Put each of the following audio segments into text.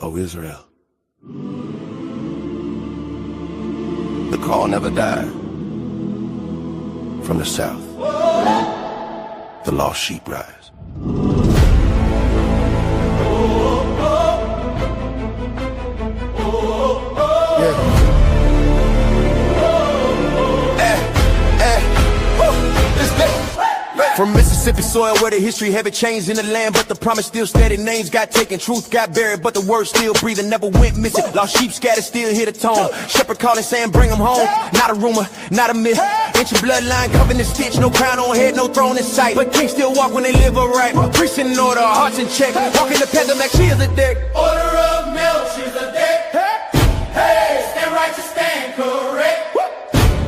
O Israel. The call never died. From the south, the lost sheep rise. From Mississippi soil where the history haven't changed in the land, but the promise still steady. Names got taken, truth got buried, but the word still breathing, never went missing. Lost sheep scattered, still hear the tone. Shepherd calling, saying bring them home. Not a rumor, not a myth. Ancient bloodline covered in stitch, no crown on head, no throne in sight. But kings still walk when they live upright. Priests in order, hearts in check. Walking the path of Melchizedek. Order of Melchizedek. Hey, stand righteous, stand correct.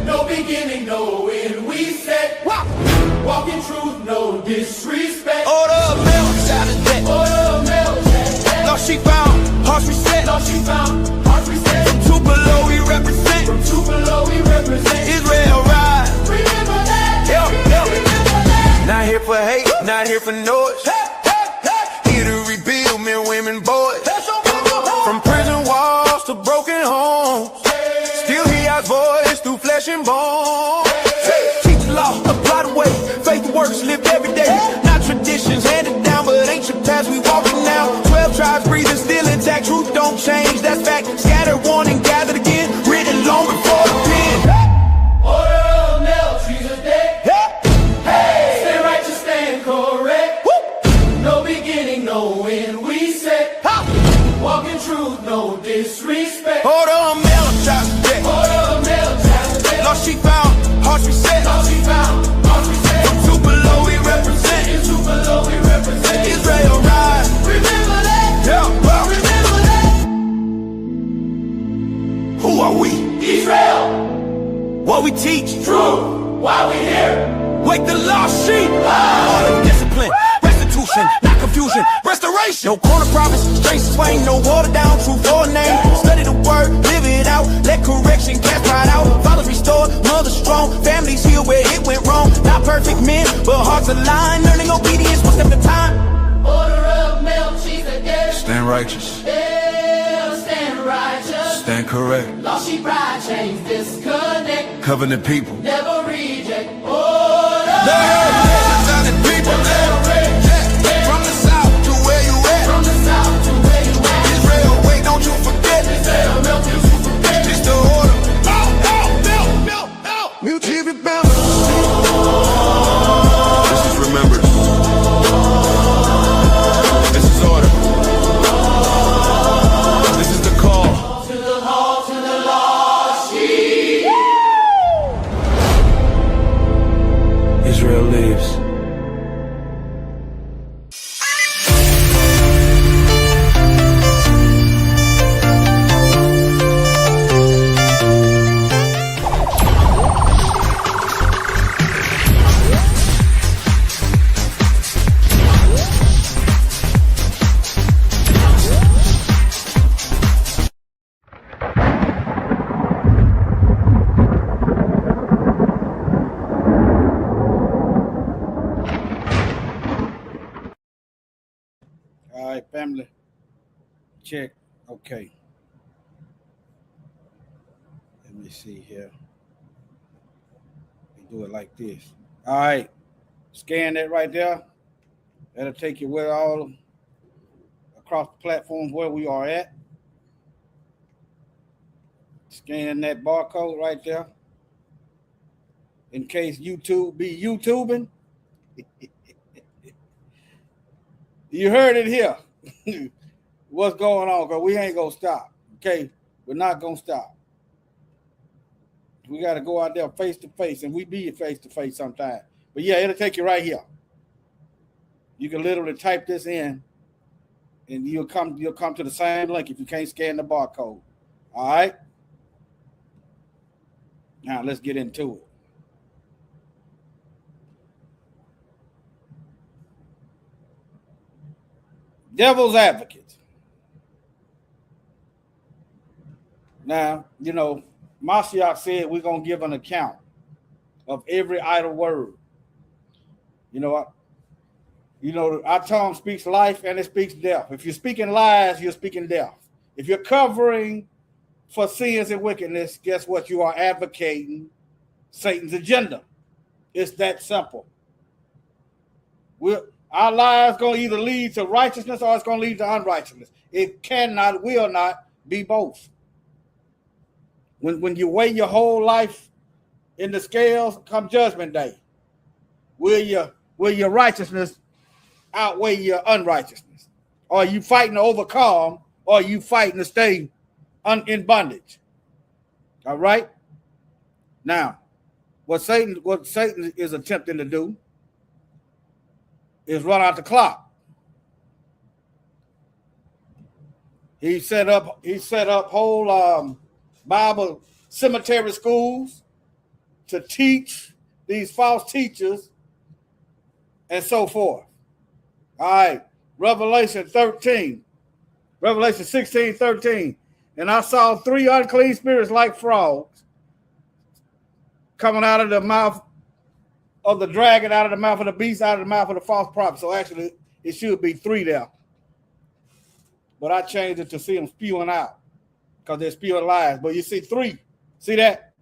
No beginning, no end, we said. Walk in truth, no disrespect. Order of Melchizedek. Order of Melchizedek. Lost sheep found, hearts reset. Lost sheep found, hearts reset. From Tupelo we represent. From Tupelo we represent. Israel rise. Remember that. Remember that. Not here for hate, not here for noise. Here to rebuild men, women, boys. From prison walls to broken homes. Still hear our voice through flesh and bone. Teach the law, apply the way. Faith works, lived every day. Not traditions handed down, but ancient paths we walking now. 12 tribes breathing, still intact. Truth don't change, that's fact. Scattered, warned, and gathered again. Written long before the pen. Order of Melchizedek. Hey, stand righteous, stand correct. No beginning, no end, we said. Walk in truth, no disrespect. Order of Melchizedek. Order of Melchizedek. Lost sheep found, hearts reset. Lost sheep found, hearts reset. From Tupelo we represent. In Tupelo we represent. Israel rise. Remember that. Yeah. Remember that. Who are we? Israel. What we teach. Truth. Why we here? Wake the lost sheep. Order, discipline, restitution, not confusion, restoration. No corner prophets, straight swing, no water down, truth or name. Study the word, live it out, let correction cast pride out. Fathers restored, mothers strong, families healed where it went wrong. Not perfect men, but hearts aligned, learning obedience one step at a time. Order of Melchizedek. Stand righteous, Stand righteous. stand correct. Lost sheep ride, chains disconnect. Covenant people. Never reject. Order. People. From the south to where you at. From the south to where you at. Israel, wait, don't you forget. Israel, Melchizedek. It's the order. Mutually remember. This is remembered. This is order. This is the call. To the hall, to the lost sheep. Israel lives. All right, family. Check. Okay. Let me see here. We do it like this. All right. Scan that right there. That'll take you where all across the platform where we are at. Scan that barcode right there. In case YouTube be YouTubing. You heard it here. What's going on? Because we ain't going to stop. Okay? We're not going to stop. We got to go out there face to face, and we be face to face sometimes. But yeah, it'll take you right here. You can literally type this in, and you'll come to the same link if you can't scan the barcode. All right? Now let's get into it. Devil's advocate. Now, you know, Mashiach said we're going to give an account of every idle word. You know what? You know, our tongue speaks life and it speaks death. If you're speaking lies, you're speaking death. If you're covering for sins and wickedness, guess what? You are advocating Satan's agenda. It's that simple. Our lives going to either lead to righteousness or it's going to lead to unrighteousness. It cannot, will not be both. When you weigh your whole life in the scales, come judgment day, will your righteousness outweigh your unrighteousness? Or are you fighting to overcome, or are you fighting to stay in bondage? All right? Now, what Satan is attempting to do is run out the clock. He set up whole Bible cemetery schools to teach these false teachers and so forth. All right, Revelation 16:13. And I saw 3 unclean spirits like frogs coming out of the mouth of the dragon, out of the mouth of the beast, out of the mouth of the false prophet. So actually, it should be 3 there. But I changed it to see them spewing out because they're spewing lies. But you see 3. See that?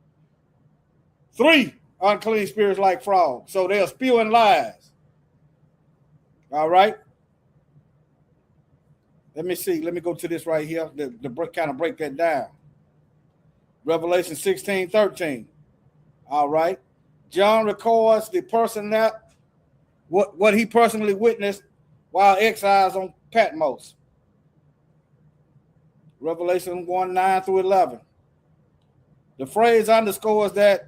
3 unclean spirits like frogs. So they're spewing lies. All right. Let me see. Let me go to this right here to kind of break that down. Revelation 16:13. All right. John records the person that what he personally witnessed while exiles on Patmos. Revelation 1:9-11. The phrase underscores that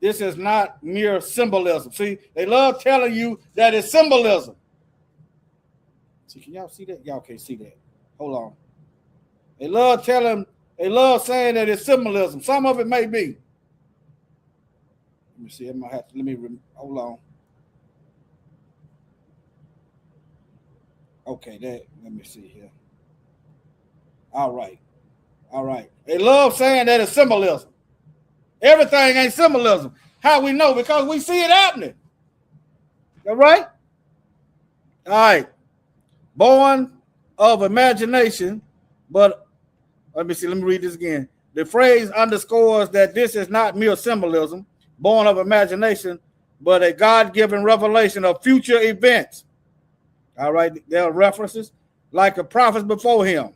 this is not mere symbolism. See, they love telling you that it's symbolism. See, can y'all see that? Y'all can't see that. Hold on. They love saying that it's symbolism. Some of it may be. Let me see. Hold on. Okay, let me see here. All right. They love saying that it's symbolism. Everything ain't symbolism. How we know? Because we see it happening. All right? All right. Born of imagination, but let me read this again. The phrase underscores that this is not mere symbolism, born of imagination, but a God-given revelation of future events. All right, there are references like the prophets before him.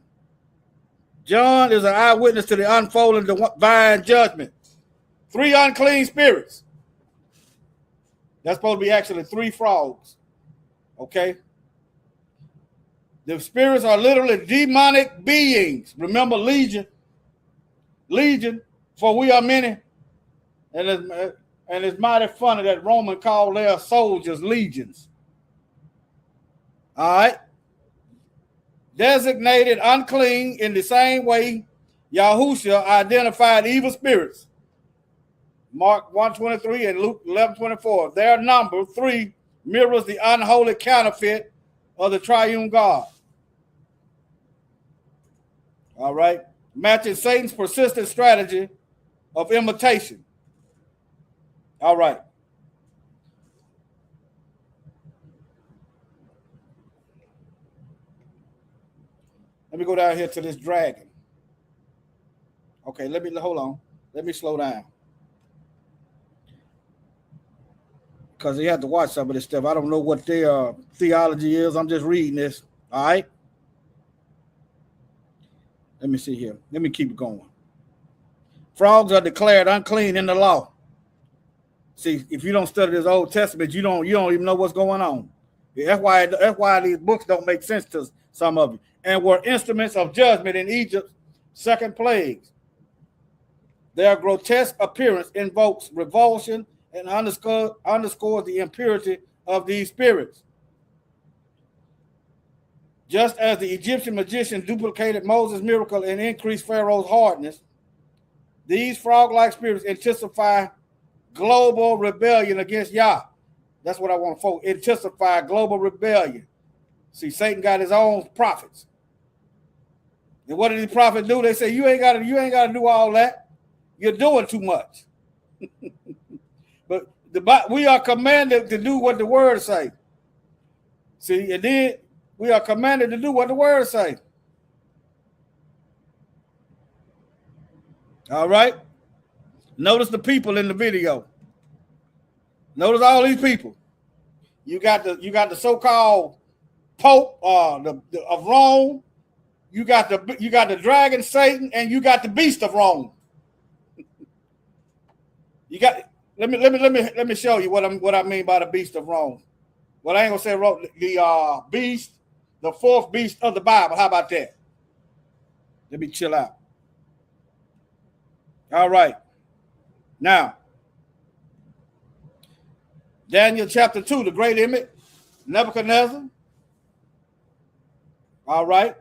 John is an eyewitness to the unfolding divine judgment. 3 unclean spirits. That's supposed to be actually 3 frogs. Okay. The spirits are literally demonic beings. Remember, legion, for we are many. And it's mighty funny that Roman called their soldiers legions. All right. Designated unclean in the same way Yahushua identified evil spirits. Mark 1:23 and Luke 11:24. Their number 3 mirrors the unholy counterfeit of the triune God. All right. Matching Satan's persistent strategy of imitation. All right. Let me go down here to this dragon. Okay, hold on. Let me slow down. Because you have to watch some of this stuff. I don't know what their theology is. I'm just reading this. All right. Let me see here. Let me keep going. Frogs are declared unclean in the law. See, if you don't study this Old Testament, you don't even know what's going on. That's why these books don't make sense to some of you. And were instruments of judgment in Egypt's second plagues. Their grotesque appearance invokes revulsion and underscores the impurity of these spirits. Just as the Egyptian magician duplicated Moses' miracle and increased Pharaoh's hardness, these frog-like spirits intensify global rebellion against Yah. That's what I want to focus. Intensify global rebellion. See, Satan got his own prophets. And what did the prophets do? They say, you ain't got to do all that. You're doing too much. But we are commanded to do what the word say. See, and then we are commanded to do what the word say. All right. Notice the people in the video. Notice all these people. You got the so-called Pope of Rome. You got the dragon Satan, and you got the beast of Rome. You got let me show you what I mean by the beast of Rome. Well, I ain't gonna say the beast, the fourth beast of the Bible. How about that? Let me chill out. All right. Now, Daniel chapter 2, the great image, Nebuchadnezzar. All right.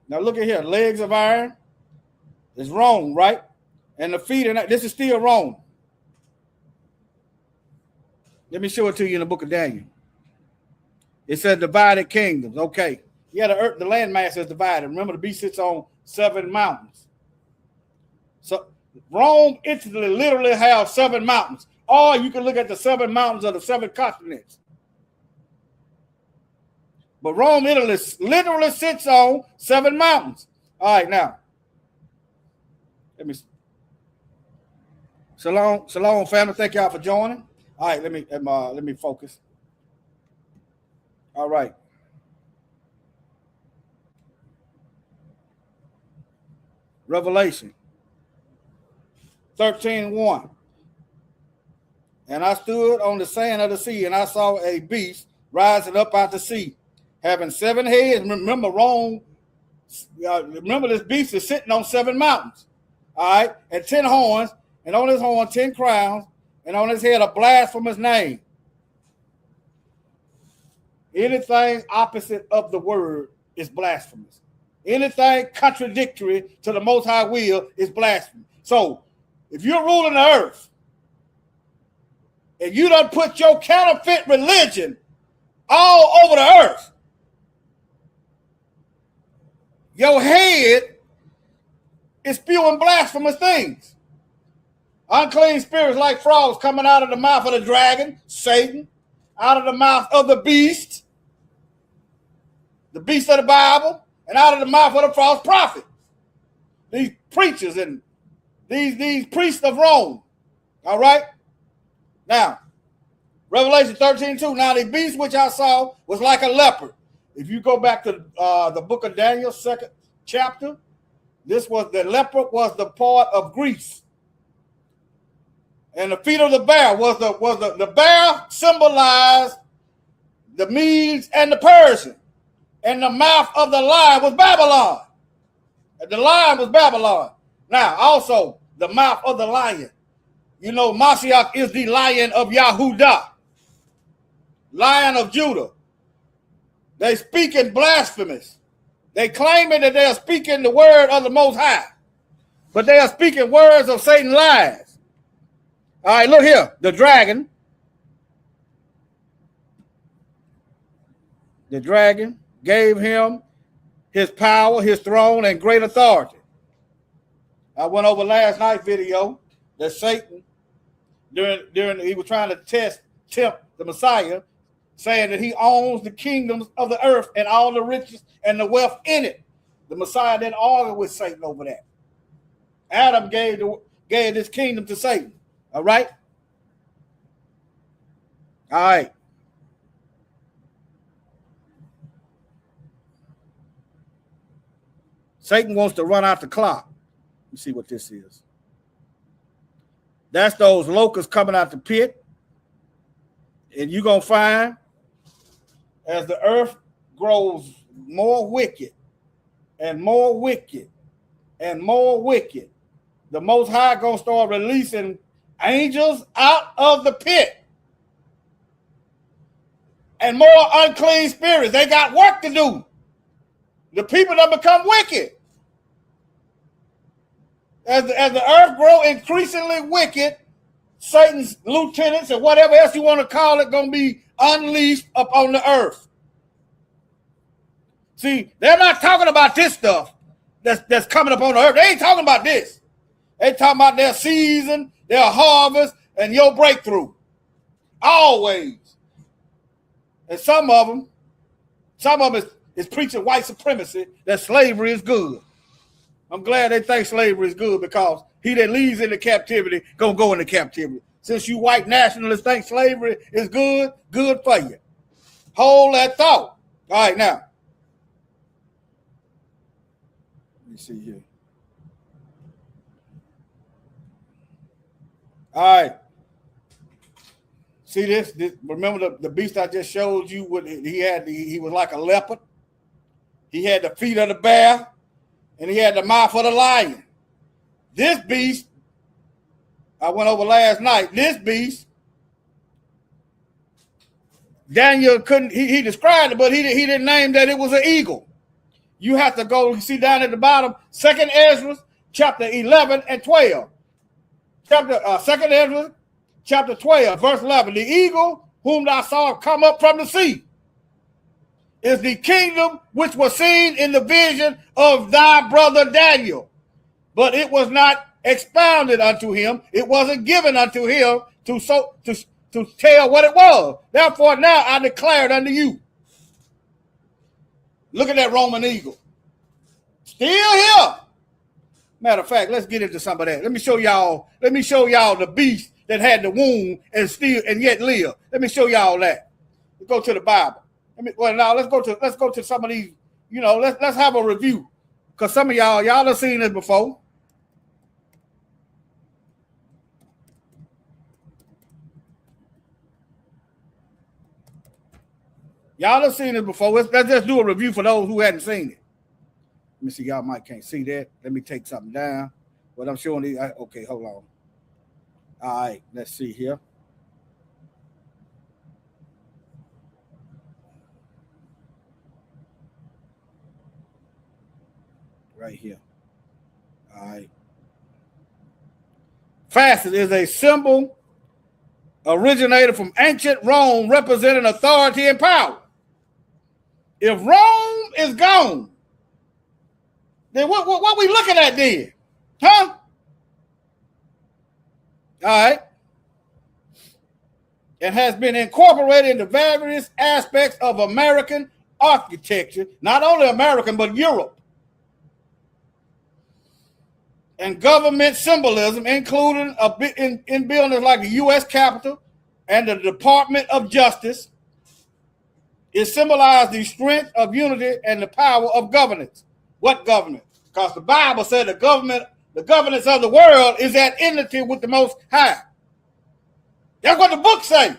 Now look at here. Legs of iron is Rome, right? And the feet, and this is still Rome. Let me show it to you in the book of Daniel. It said divided kingdoms. Okay. Yeah, the land mass is divided. Remember, the beast sits on 7 mountains. So Rome, Italy literally has 7 mountains. Or you can look at the 7 mountains of the 7 continents. But Rome, Italy literally sits on 7 mountains. All right, now. Let me. Shalom, family. Thank y'all for joining. All right, let me focus. All right. Revelation 13:1. And I stood on the sand of the sea, and I saw a beast rising up out the sea, having 7 heads. Remember, Rome. Remember, this beast is sitting on 7 mountains. All right, and 10 horns, and on his horn 10 crowns, and on his head a blasphemous name. Anything opposite of the word is blasphemous. Anything contradictory to the Most High will is blasphemy. So, if you're ruling the earth, and you done put your counterfeit religion all over the earth, your head is spewing blasphemous things. Unclean spirits like frogs coming out of the mouth of the dragon, Satan, out of the mouth of the beast of the Bible, and out of the mouth of the false prophet. These preachers and these priests of Rome. All right? Now, Revelation 13:2. Now the beast which I saw was like a leopard. If you go back to the book of Daniel, 2nd chapter, the leopard was the part of Greece. And the feet of the bear the bear symbolized the Medes and the Persians. And the mouth of the lion was Babylon. And the lion was Babylon. Now, also, the mouth of the lion. You know, Mashiach is the Lion of Yahudah. Lion of Judah. They speaking blasphemous. They claiming that they are speaking the word of the Most High. But they are speaking words of Satan's lies. All right, look here. The dragon. The dragon gave him his power, his throne, and great authority. I went over last night's video that Satan, during he was trying to tempt the Messiah, saying that he owns the kingdoms of the earth and all the riches and the wealth in it. The Messiah didn't argue with Satan over that. Adam gave this kingdom to Satan. All right? All right. Satan wants to run out the clock. Let me see what this is. That's those locusts coming out the pit. And you're going to find as the earth grows more wicked and more wicked and more wicked, the Most High going to start releasing angels out of the pit. And more unclean spirits. They got work to do. The people that become wicked. As the earth grow increasingly wicked, Satan's lieutenants or whatever else you want to call it going to be unleashed upon the earth. See, they're not talking about this stuff that's coming up on the earth. They ain't talking about this. They talking about their season, their harvest, and your breakthrough. Always. And some of them Some of them is preaching white supremacy, that slavery is good. I'm glad they think slavery is good, because he that leads into captivity gonna go into captivity. Since you white nationalists think slavery is good, good for you. Hold that thought. All right, now. Let me see here. All right. See this? Remember the beast I just showed you? What he was like a leopard. He had the feet of the bear, and he had the mouth of the lion. This beast, I went over last night. This beast, Daniel couldn't. He described it, but he didn't name that it was an eagle. You have to go. You see down at the bottom, 2nd Ezra, chapter 11 and 12. Second Ezra, chapter 12, verse 11. The eagle whom thou saw come up from the sea is the kingdom which was seen in the vision of thy brother Daniel. But it was not expounded unto him. It wasn't given unto him to tell what it was. Therefore now I declare it unto you. Look at that Roman eagle. Still here. Matter of fact, let's get into some of that. Let me show y'all the beast that had the wound and yet live. Let me show y'all that. Let's go to the Bible. Let's go to some of these, let's have a review. Because some of y'all have seen this before. Y'all have seen this before. Let's just do a review for those who hadn't seen it. Let me see. Y'all might can't see that. Let me take something down. But I'm showing these. Okay, hold on. All right, let's see here. Right here. All right. Facet is a symbol originated from ancient Rome, representing authority and power. If Rome is gone, then what we looking at then? Huh? All right. It has been incorporated into various aspects of American architecture, not only American, but Europe. And government symbolism, including in buildings like the U.S. Capitol and the Department of Justice. It symbolized the strength of unity and the power of governance. What government? Because the Bible said the governance of the world is at enmity with the Most High. That's what the book say.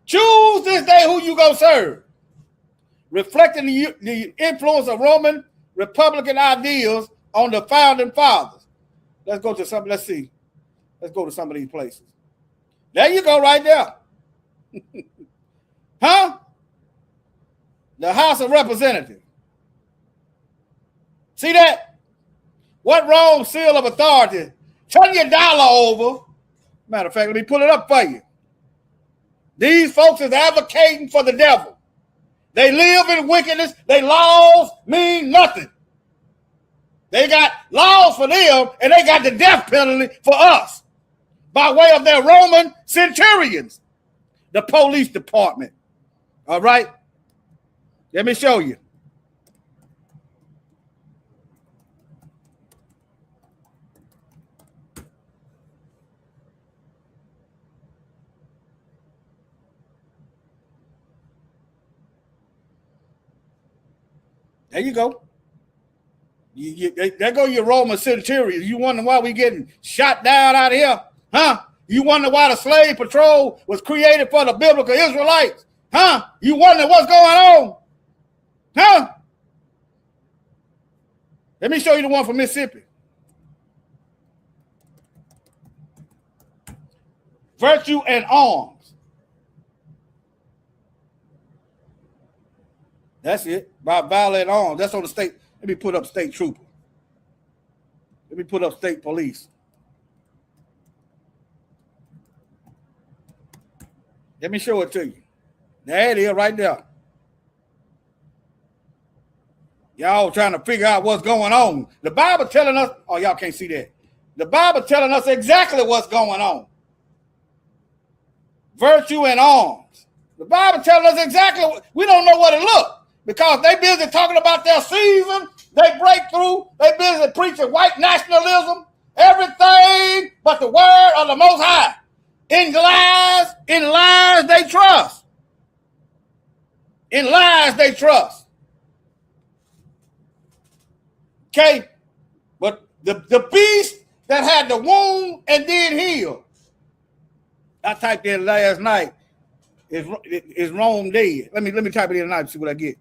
Choose this day who you go serve. Reflecting the influence of Roman Republican ideals on the founding fathers. Let's go to some. Let's see. Let's go to some of these places. There you go, right there. Huh? The House of Representatives. See that? What Rome seal of authority? Turn your dollar over. Matter of fact, let me pull it up for you. These folks is advocating for the devil. They live in wickedness. Their laws mean nothing. They got laws for them, and they got the death penalty for us by way of their Roman centurions, the police department. All right? Let me show you. There you go. There go your Roman centurions. You wonder why we getting shot down out of here? Huh? You wonder why the slave patrol was created for the biblical Israelites? Huh? You wonder what's going on? Huh? Let me show you the one from Mississippi. Virtue and arms. That's it. By violent arms. That's on the state. Let me put up state trooper. Let me put up state police. Let me show it to you. There it is right there. Y'all trying to figure out what's going on. The Bible telling us, oh, y'all can't see that. The Bible telling us exactly what's going on. Virtue and arms. The Bible telling us exactly, we don't know what it looks. because they busy talking about their season, they break through, they busy preaching white nationalism, everything but the word of the Most High. In lies they trust. In lies they trust. Okay? But the beast that had the wound and did heal. I typed in last night, is Rome dead? Let me type it in tonight and see what I get.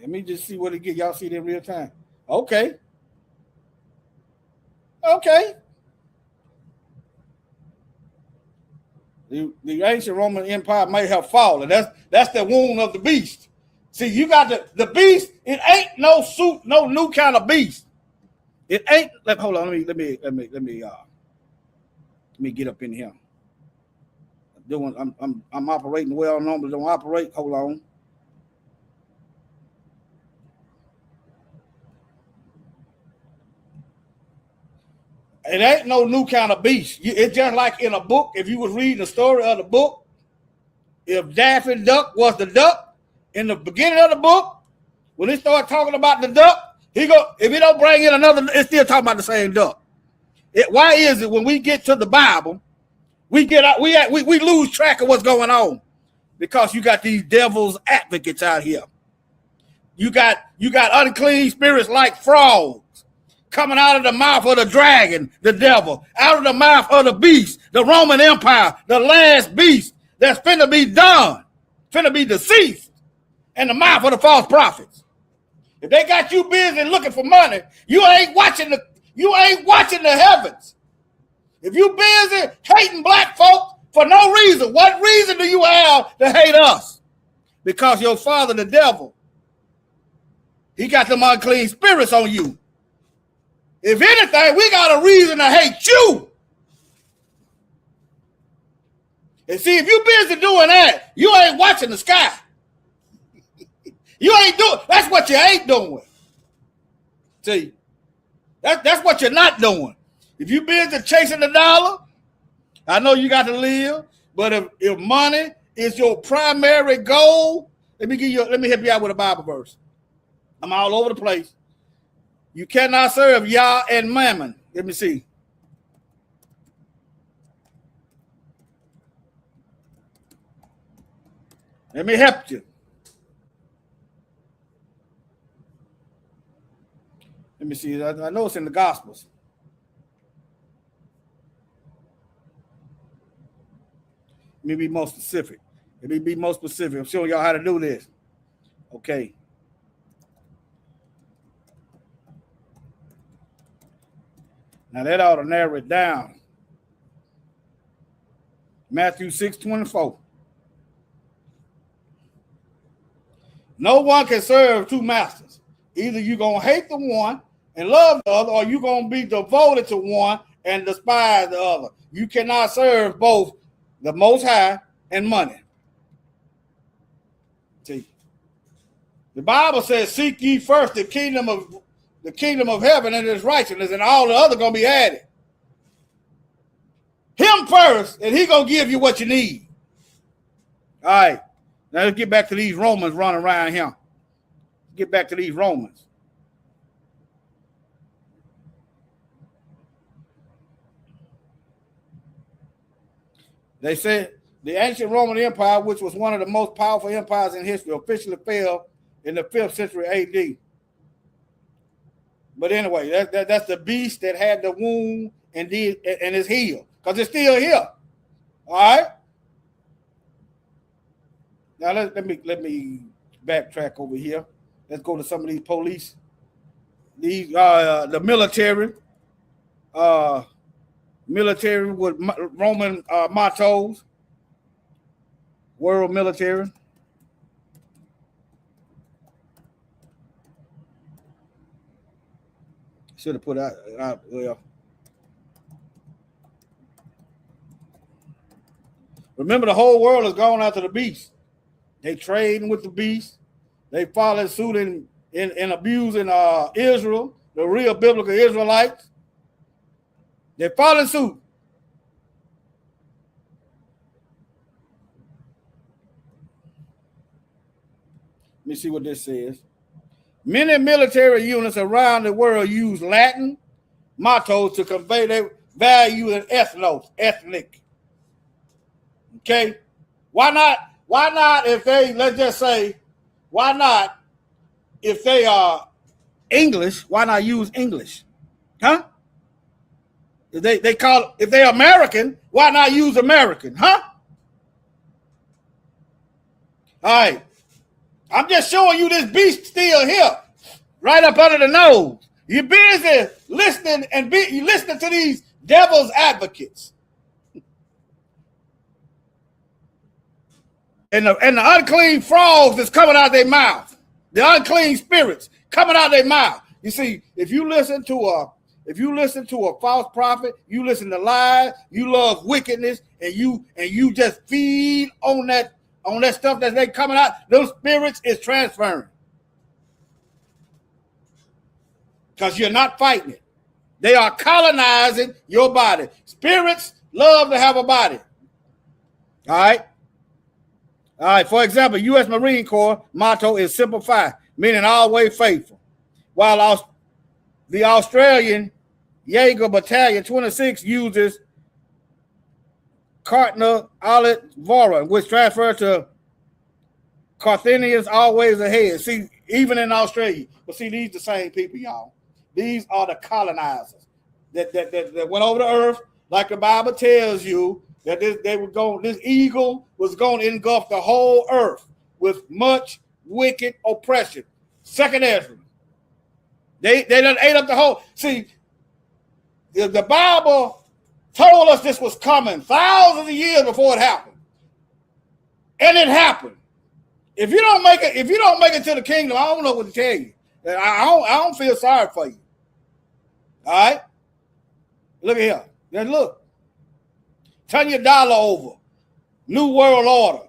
Let me just see what it get. Y'all see it in real time. Okay. The ancient Roman Empire may have fallen. That's the wound of the beast. See, you got the beast. It ain't no new kind of beast. It ain't. Hold on. Let me get up in here. I'm operating the way I normally don't operate. Hold on. It ain't no new kind of beast. It's just like in a book. If you was reading the story of the book, if Daffy Duck was the duck in the beginning of the book, when he started talking about the duck, if he don't bring in another, it's still talking about the same duck. Why is it when we get to the Bible, we lose track of what's going on? Because you got these devil's advocates out here. You got unclean spirits like frogs coming out of the mouth of the dragon, the devil, out of the mouth of the beast, the Roman Empire, the last beast that's finna be done, finna be deceased, and the mouth of the false prophets. If they got you busy looking for money, you ain't watching the heavens. If you busy hating black folk for no reason, what reason do you have to hate us? Because your father, the devil, he got them unclean spirits on you. If anything, we got a reason to hate you. And see, if you busy doing that, you ain't watching the sky. You ain't doing, that's what you ain't doing. See, that's what you're not doing. If you busy chasing the dollar, I know you got to live, but if money is your primary goal, let me help you out with a Bible verse. I'm all over the place. You cannot serve Yah and Mammon. Let me see. Let me help you. Let me see. I know it's in the Gospels. Let me be more specific. I'm showing y'all how to do this. Okay. Now that ought to narrow it down. Matthew 6:24. No one can serve two masters. Either you're going to hate the one and love the other, or you're going to be devoted to one and despise the other. You cannot serve both the Most High and money. See, the Bible says, seek ye first the kingdom of heaven and his righteousness, and all the other going to be added. Him first, and he going to give you what you need. All right. Now let's get back to these Romans running around here. Get back to these Romans. They said the ancient Roman Empire, which was one of the most powerful empires in history, officially fell in the 5th century AD. But anyway, that's the beast that had the wound and is healed, because it's still here. All right. Now let me backtrack over here. Let's go to some of these police. These the military with Roman mottos. World military. Should have put out well. Remember, the whole world has gone after the beast. They trading with the beast. They following suit in abusing Israel, the real biblical Israelites. They following suit. Let me see what this says. Many military units around the world use Latin mottos to convey their value and ethnic. Okay? Why not? Why not if they, let's just say, why not if they are English, why not use English? Huh? If they call, if they're American, why not use American? Huh? All right. I'm just showing you this beast still here, right up under the nose. You're busy listening and you listening to these devil's advocates. And the unclean frogs that's coming out of their mouth, the unclean spirits coming out of their mouth. You see, if you listen to a false prophet, you listen to lies, you love wickedness, and you just feed on that stuff that they coming out, those spirits is transferring. Because you're not fighting it. They are colonizing your body. Spirits love to have a body. All right. All right. For example, U.S. Marine Corps motto is simplify, meaning always faithful. While the Australian Jaeger Battalion 26 uses Cartner Alit Vora, which transfers to Carthenians always ahead. See, even in Australia. But see, these the same people, y'all. These are the colonizers that went over the earth, like the Bible tells you, that this eagle was going to engulf the whole earth with much wicked oppression. Second Ezra. They done ate up the whole. See, the Bible told us this was coming thousands of years before it happened. And it happened. If you don't make it to the kingdom, I don't know what to tell you. I don't feel sorry for you. All right? Look at here. Then look. Turn your dollar over. New World Order.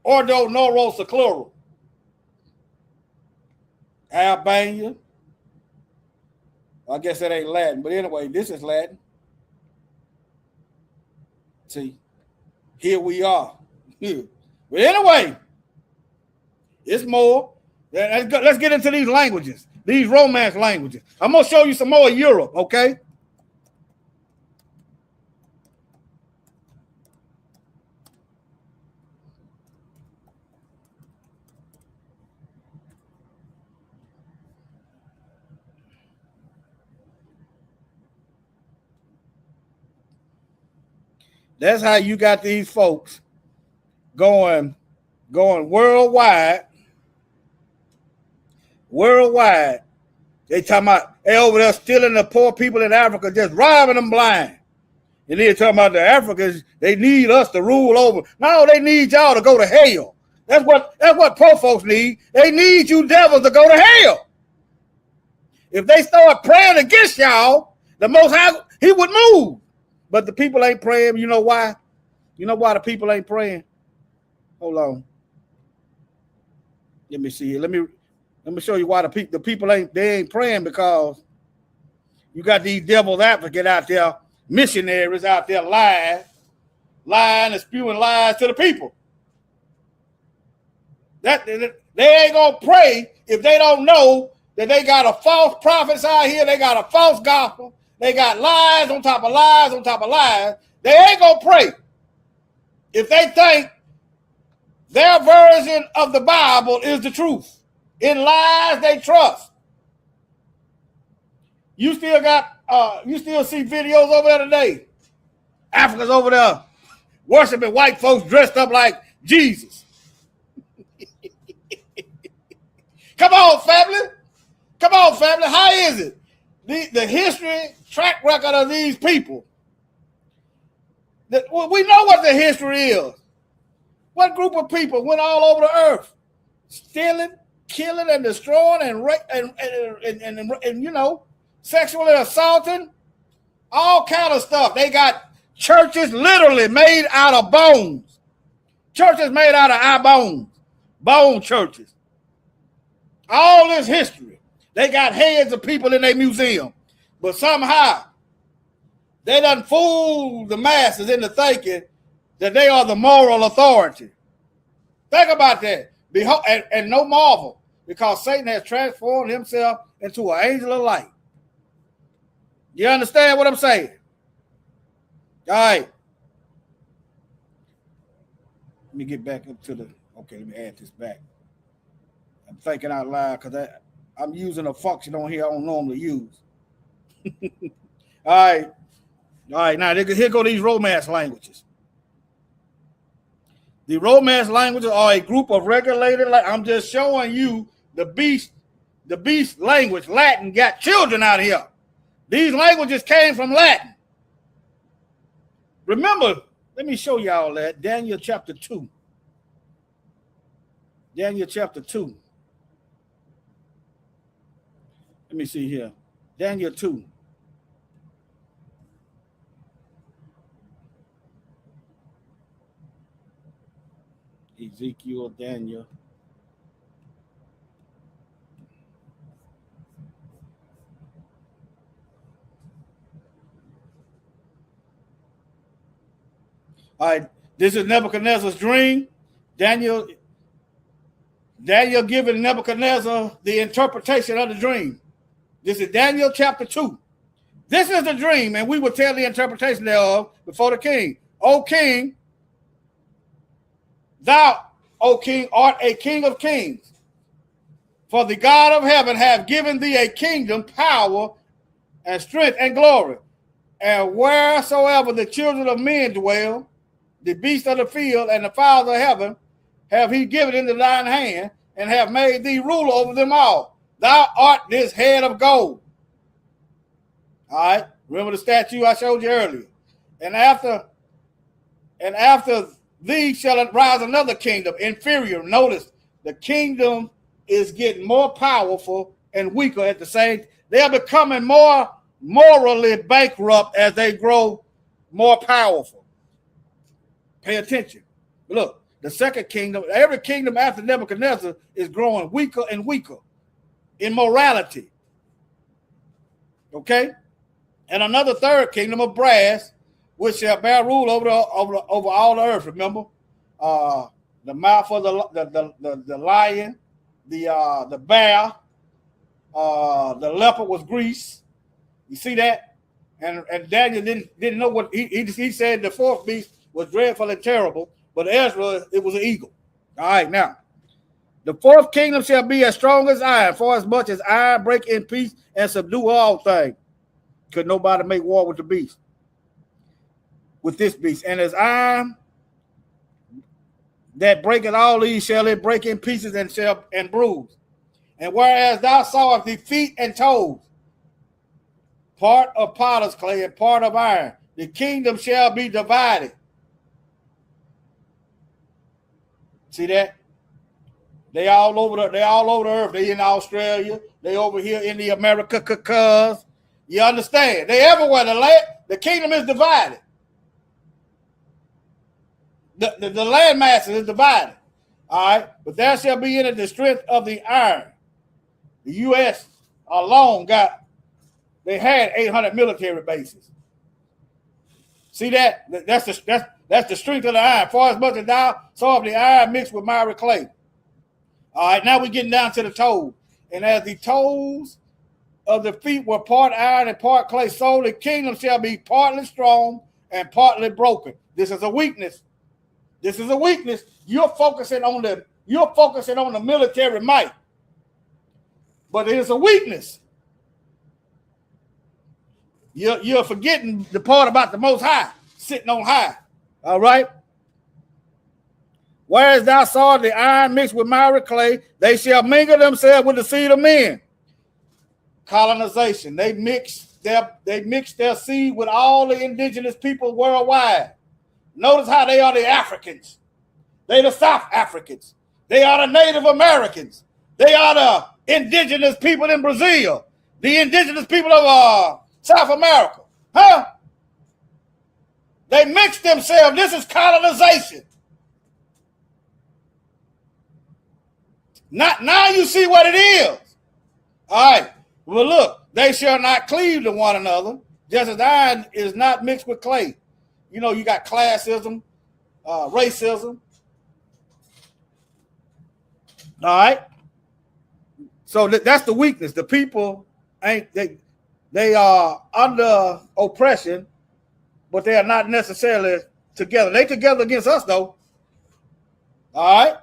Ordo Noro Seclorum. Albania. I guess that ain't Latin. But anyway, this is Latin. See, here we are. But anyway, it's more. Let's get into these languages, these Romance languages. I'm going to show you some more of Europe, okay? That's how you got these folks going worldwide. Worldwide. They talking about they over there stealing the poor people in Africa, just robbing them blind. And they're talking about the Africans, they need us to rule over. No, they need y'all to go to hell. That's what pro folks need. They need you devils to go to hell. If they start praying against y'all, the Most High, he would move. But the people ain't praying. You know why? You know why the people ain't praying? Hold on. Let me see here. Let me show you why the people ain't praying, because you got these devil's advocates out there, missionaries out there lying and spewing lies to the people. That they ain't gonna pray if they don't know that they got a false prophets out here, they got a false gospel. They got lies on top of lies on top of lies. They ain't going to pray if they think their version of the Bible is the truth. In lies they trust. You still see videos over there today. Africans over there worshiping white folks dressed up like Jesus. Come on, family. Come on, family. How is it? The history track record of these people. We know what the history is. What group of people went all over the earth, stealing, killing, and destroying, and you know, sexually assaulting, all kind of stuff. They got churches literally made out of bones. Churches made out of our bones. Bone churches. All this history. They got heads of people in their museum. But somehow, they done fooled the masses into thinking that they are the moral authority. Think about that. Behold, and no marvel, because Satan has transformed himself into an angel of light. You understand what I'm saying? All right. Let me get back up to the, okay, let me add this back. I'm thinking out loud because I'm using a function on here I don't normally use. All right, now here go these Romance languages. The Romance languages are a group of regulated, I'm just showing you the beast language. Latin got children out here. These languages came from Latin. Remember, let me show y'all that. Daniel chapter 2. Daniel chapter 2. Let me see here. Daniel 2. Ezekiel, Daniel. All right, this is Nebuchadnezzar's dream. Daniel giving Nebuchadnezzar the interpretation of the dream. This is Daniel chapter 2. This is the dream, and we will tell the interpretation thereof before the king. O king, thou, O king, art a king of kings. For the God of heaven hath given thee a kingdom, power, and strength, and glory. And wheresoever the children of men dwell, the beasts of the field and the fowls of heaven have he given into thine hand, and have made thee ruler over them all. Thou art this head of gold. All right, remember the statue I showed you earlier. And after thee shall rise another kingdom, inferior. Notice the kingdom is getting more powerful and weaker at the same. They're becoming more morally bankrupt as they grow more powerful. Pay attention. Look, the second kingdom, every kingdom after Nebuchadnezzar is growing weaker and weaker in morality. Okay? And another third kingdom of brass, which shall bear rule over all the earth. Remember, the mouth of the lion, the bear, the leopard was Greece. You see that? And Daniel didn't know what he said. The fourth beast was dreadful and terrible, but Ezra, it was an eagle. All right, now the fourth kingdom shall be as strong as iron, for as much as iron break in peace and subdue all things. Could nobody make war with the beast? With this beast, and as iron that breaketh all these shall it break in pieces and bruise. And whereas thou sawest the feet and toes, part of potter's clay and part of iron, the kingdom shall be divided. See that? They all over the earth. They in Australia. They over here in the Americas. You understand? They everywhere. The kingdom is divided. The land masses is divided. All right. But there shall be in it the strength of the iron. The U.S. alone they had 800 military bases. See that? That's the strength of the iron. For as much as thou saw of the iron mixed with miry clay. All right, now we're getting down to the toes. And as the toes of the feet were part iron and part clay, so the kingdom shall be partly strong and partly broken. This is a weakness. This is a weakness. You're focusing on the military might. But it is a weakness. You're forgetting the part about the Most High, sitting on high. All right? Whereas thou sawest the iron mixed with miry clay, they shall mingle themselves with the seed of men. Colonization. They mix their seed with all the indigenous people worldwide. Notice how they are the Africans. They the South Africans. They are the Native Americans. They are the indigenous people in Brazil. The indigenous people of South America. Huh? They mix themselves. This is colonization. Now you see what it is. All right. Well, look, they shall not cleave to one another, just as iron is not mixed with clay. You know, you got classism, racism. All right. So that's the weakness. The people ain't they are under oppression, but they are not necessarily together. They together against us though. All right.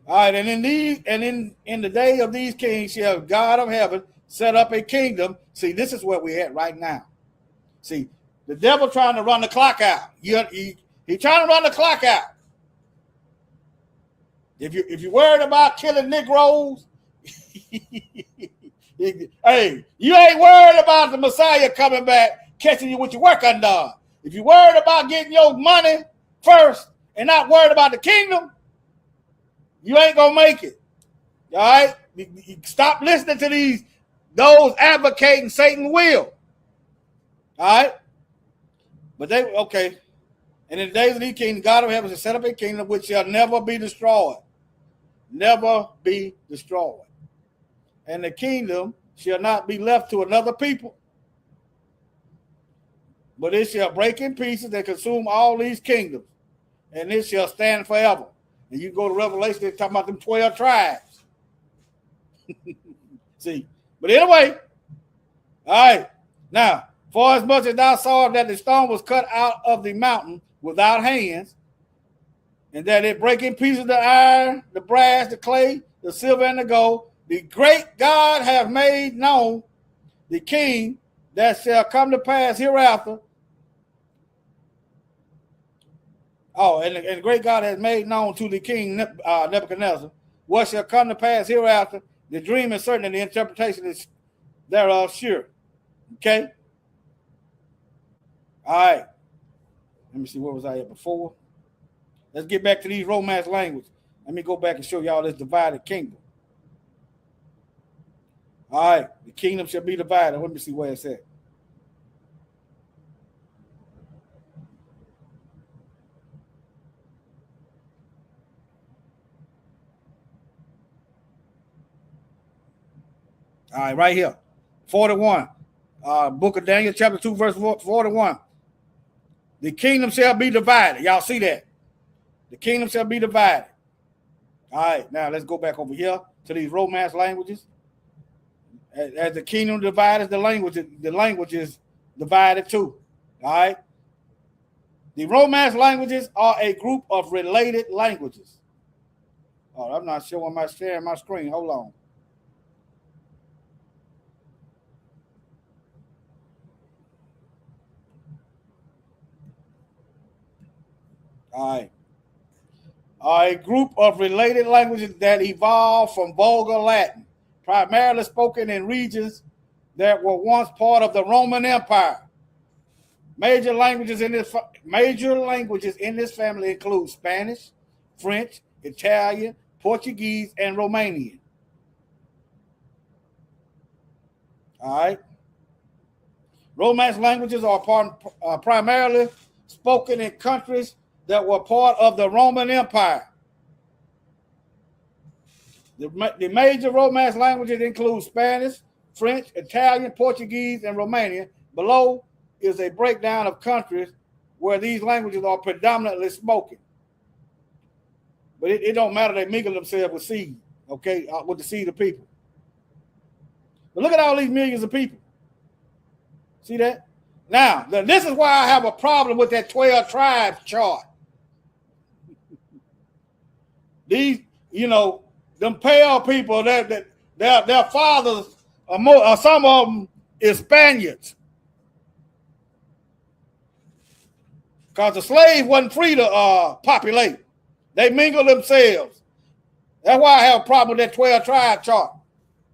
All right, and in the day of these kings shall God of heaven set up a kingdom. See, this is where we're at right now. See, the devil trying to run the clock out. He trying to run the clock out. If you're worried about killing Negroes, hey, you ain't worried about the Messiah coming back, catching you with your work undone. If you're worried about getting your money first and not worried about the kingdom, you ain't gonna make it. All right? Stop listening to those advocating Satan's will. All right? But okay. And in the days of these kings, God of heaven shall set up a kingdom which shall never be destroyed. Never be destroyed. And the kingdom shall not be left to another people, but it shall break in pieces and consume all these kingdoms, and it shall stand forever. And you go to Revelation, they're talking about them 12 tribes. See, but anyway, all right. Now, for as much as thou sawest that the stone was cut out of the mountain without hands, and that it break in pieces the iron, the brass, the clay, the silver, and the gold, the great God hath made known the king that shall come to pass hereafter. Oh, and the great God has made known to the king Nebuchadnezzar what shall come to pass hereafter. The dream is certain, and the interpretation is thereof sure. Okay? All right. Let me see, where was I at before? Let's get back to these Romance language. Let me go back and show y'all this divided kingdom. All right. The kingdom shall be divided. Let me see where it's at. All right, right here. 41. Book of Daniel, chapter 2, verse 41. The kingdom shall be divided. Y'all see that? The kingdom shall be divided. All right, now let's go back over here to these Romance languages. As the kingdom divided, the language is divided too. All right. The Romance languages are a group of related languages. Oh, I'm not sharing my screen. Hold on. All right. Are a group of related languages that evolved from Vulgar Latin, primarily spoken in regions that were once part of the Roman Empire. Major languages in this family include Spanish, French, Italian, Portuguese, and Romanian. All right. Romance languages are primarily spoken in countries that were part of the Roman Empire. The major Romance languages include Spanish, French, Italian, Portuguese, and Romanian. Below is a breakdown of countries where these languages are predominantly spoken. But it don't matter, they mingle themselves with seed, okay, with the seed of people. But look at all these millions of people. See that? Now, this is why I have a problem with that 12 tribes chart. These, them pale people, their fathers, some of them is Spaniards. Because the slaves wasn't free to populate. They mingle themselves. That's why I have a problem with that 12 tribe chart.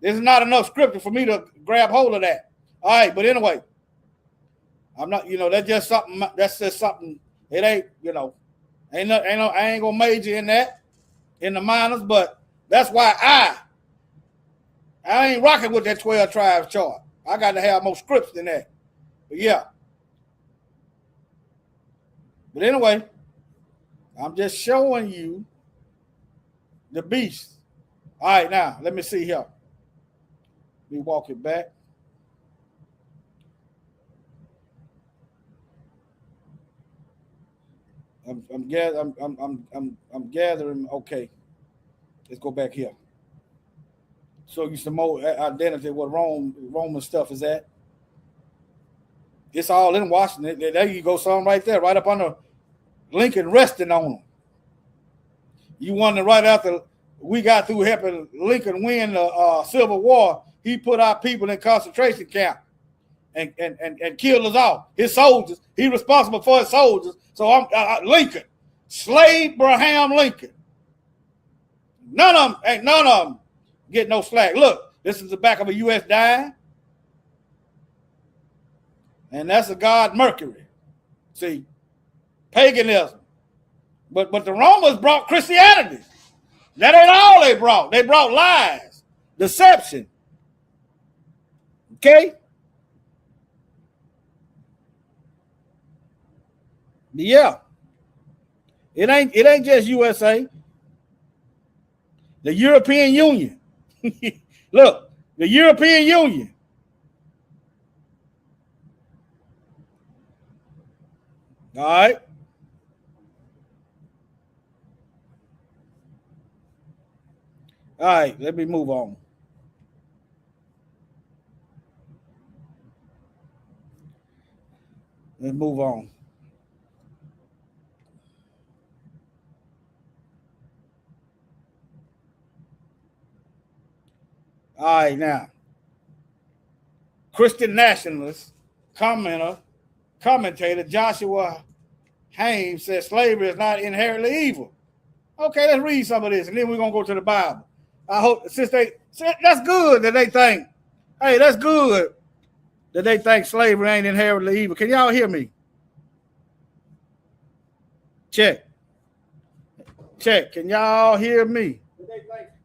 There's not enough scripture for me to grab hold of that. All right, but anyway, I'm not, that's just something, it ain't, I ain't gonna major in that, in the minors, but that's why I ain't rocking with that 12 tribes chart. I got to have more scripts than that. But yeah. But anyway, I'm just showing you the beast. All right, now, let me see here. Let me walk it back. I'm gathering. Okay, let's go back here. Show you some more identity what Roman stuff is at. It's all in Washington. There you go, some right there, right up under Lincoln resting on them. You wonder right after we got through helping Lincoln win the Civil War, he put our people in concentration camp and killed us all. His soldiers, he responsible for his soldiers. So I'm Lincoln, slave Abraham Lincoln. None of them get no slack. Look, this is the back of a U.S. dime. And that's a god Mercury. See, paganism. But the Romans brought Christianity. That ain't all they brought. They brought lies, deception. Okay? Yeah. It ain't just USA. The European Union. Look, the European Union. All right. All right, let me move on. Let's move on. All right, now. Christian nationalist commentator Joshua Haynes says slavery is not inherently evil. Okay, let's read some of this, and then we're gonna go to the Bible. I hope that's good that they think, hey, that's good that they think slavery ain't inherently evil. Can y'all hear me? Check. Can y'all hear me?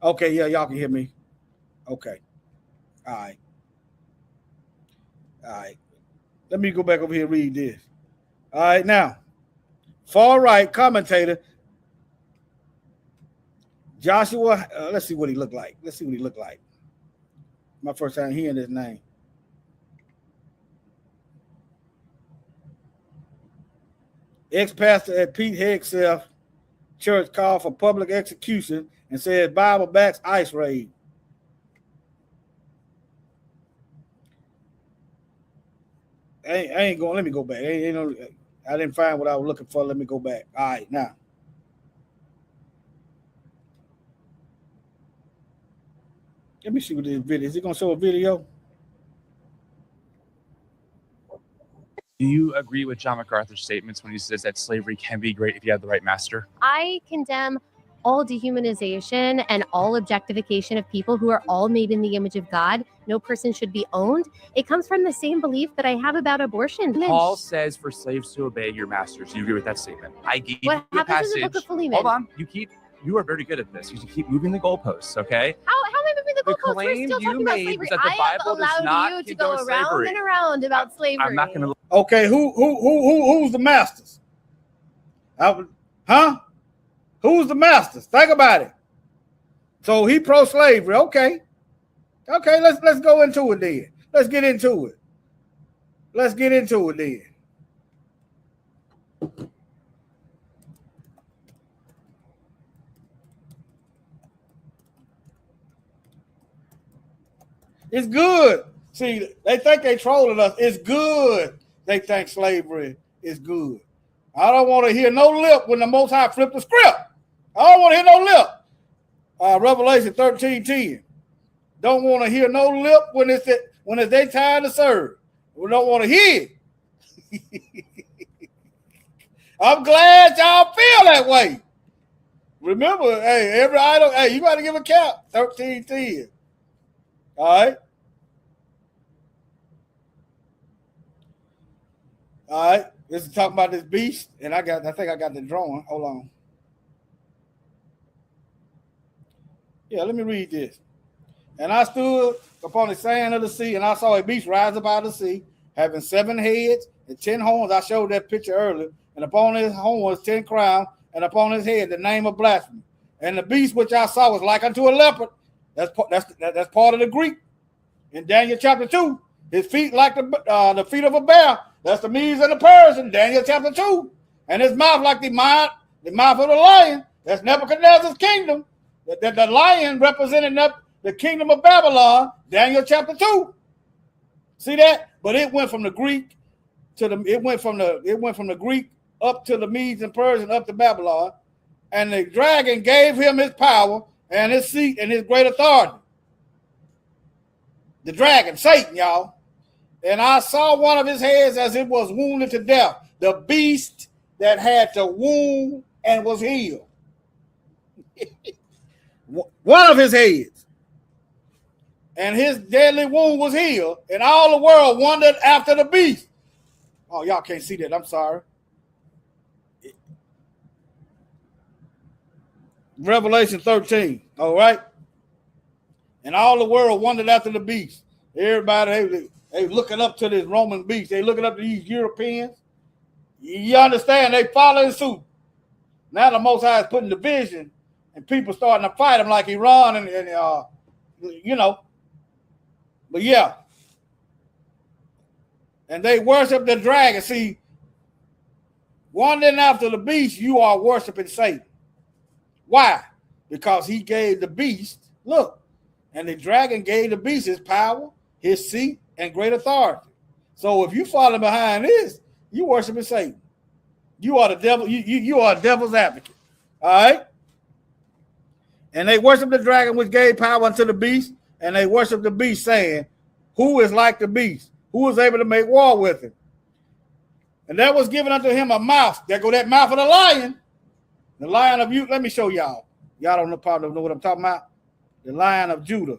Okay, yeah, y'all can hear me. Okay. All right. Let me go back over here and read this. All right, now, far right commentator Joshua, let's see what he looked like. My first time hearing his name. Ex-pastor at Pete Hegseth Church called for public execution and said Bible backs ICE raid. I ain't going. Let me go back. I didn't find what I was looking for. Let me go back. All right, now. Let me see what this video is. He gonna show a video? Do you agree with John MacArthur's statements when he says that slavery can be great if you have the right master? I condemn all dehumanization and all objectification of people who are all made in the image of God. No person should be owned. It comes from the same belief that I have about abortion. Paul says for slaves to obey your masters. Do you agree with that statement? I gave what you a happens in the book of Philemon? Hold on. You are very good at this. You keep moving the goalposts, okay? How am I moving the goalposts? We're claim still you talking about made slavery. was that the Bible does I have not allowed you to go condone around slavery. and around about slavery. I'm not going to. Okay, who's the masters? Huh? Who's the masters? Think about it. So he pro-slavery. Okay, let's go into it then. Let's get into it then. It's good. See, they think they trolling us. It's good. They think slavery is good. I don't want to hear no lip when the Most High flipped the script. I don't want to hear no lip. Revelation 13:10. Don't want to hear no lip when it's their time to serve. We don't want to hear it. I'm glad y'all feel that way. Remember, hey, every idol, hey, you got to give a count. 13:10. All right. All right. This is talking about this beast, and I think I got the drawing. Hold on. Yeah, let me read this. And I stood upon the sand of the sea, and I saw a beast rise up out of the sea, having 7 heads and 10 horns. I showed that picture earlier. And upon his horns 10 crowns, and upon his head the name of blasphemy. And the beast which I saw was like unto a leopard. That's part of the Greek. In Daniel chapter 2, his feet like the feet of a bear. That's the Medes and the Persians. Daniel chapter 2. and his mouth like the mouth of the lion. That's Nebuchadnezzar's kingdom. The lion represented the kingdom of Babylon, Daniel chapter 2. See that? But it went from the Greek to it went from the Greek up to the Medes and Persians up to Babylon, and the dragon gave him his power and his seat and his great authority. The dragon, Satan, y'all. And I saw one of his heads as it was wounded to death. The beast that had the wound and was healed. One of his heads. And his deadly wound was healed. And all the world wondered after the beast. Oh, y'all can't see that. I'm sorry. Revelation 13. All right. And all the world wondered after the beast. Everybody, they looking up to this Roman beast. They looking up to these Europeans. You understand? They following suit. Now the Most High is putting division, and people starting to fight him like Iran and you know. But yeah. And they worship the dragon. See, wandering after the beast, you are worshiping Satan. Why? Because he gave the beast, look, and the dragon gave the beast his power, his seat, and great authority. So if you follow behind this, you worshiping Satan. You are the devil. You are a devil's advocate. All right. And they worship the dragon, which gave power unto the beast, and they worship the beast, saying, "Who is like the beast? Who is able to make war with him?" And there was given unto him a mouth. There go that mouth of the lion of you. Let me show y'all. Y'all don't probably know what I'm talking about. The Lion of Judah.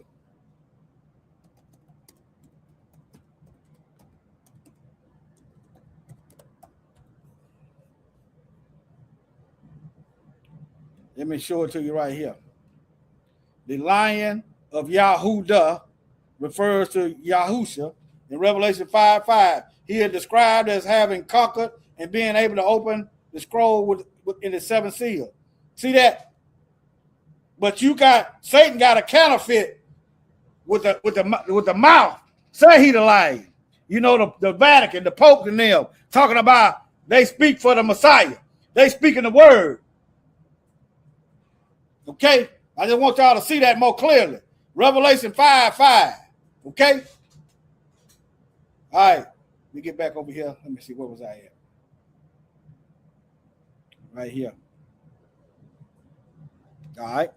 Let me show it to you right here. The Lion of Yahudah refers to Yahusha in Revelation 5:5. He is described as having conquered and being able to open the scroll in the seventh seal. See that? But Satan got a counterfeit with the mouth. Say he the lion. You know, the Vatican, the Pope and them talking about they speak for the Messiah. They speaking the word. Okay? I just want y'all to see that more clearly. Revelation 5:5. Okay? All right. Let me get back over here. Let me see, where was I at? Right here. All right.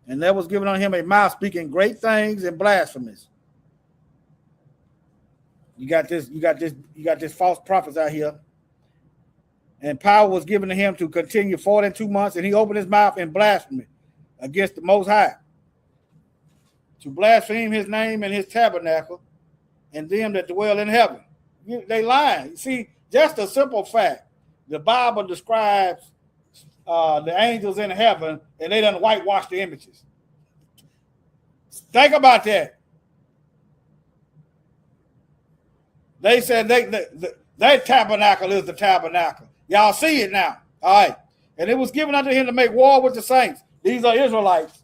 And there was given on him a mouth speaking great things and blasphemies. You got this false prophets out here. And power was given to him to continue 42 months, and he opened his mouth in blasphemy against the Most High, to blaspheme his name and his tabernacle, and them that dwell in heaven. They lying. You see, just a simple fact. The Bible describes the angels in heaven, and they done whitewash the images. Think about that. They said their tabernacle is the tabernacle. Y'all see it now. All right. And it was given unto him to make war with the saints. These are Israelites,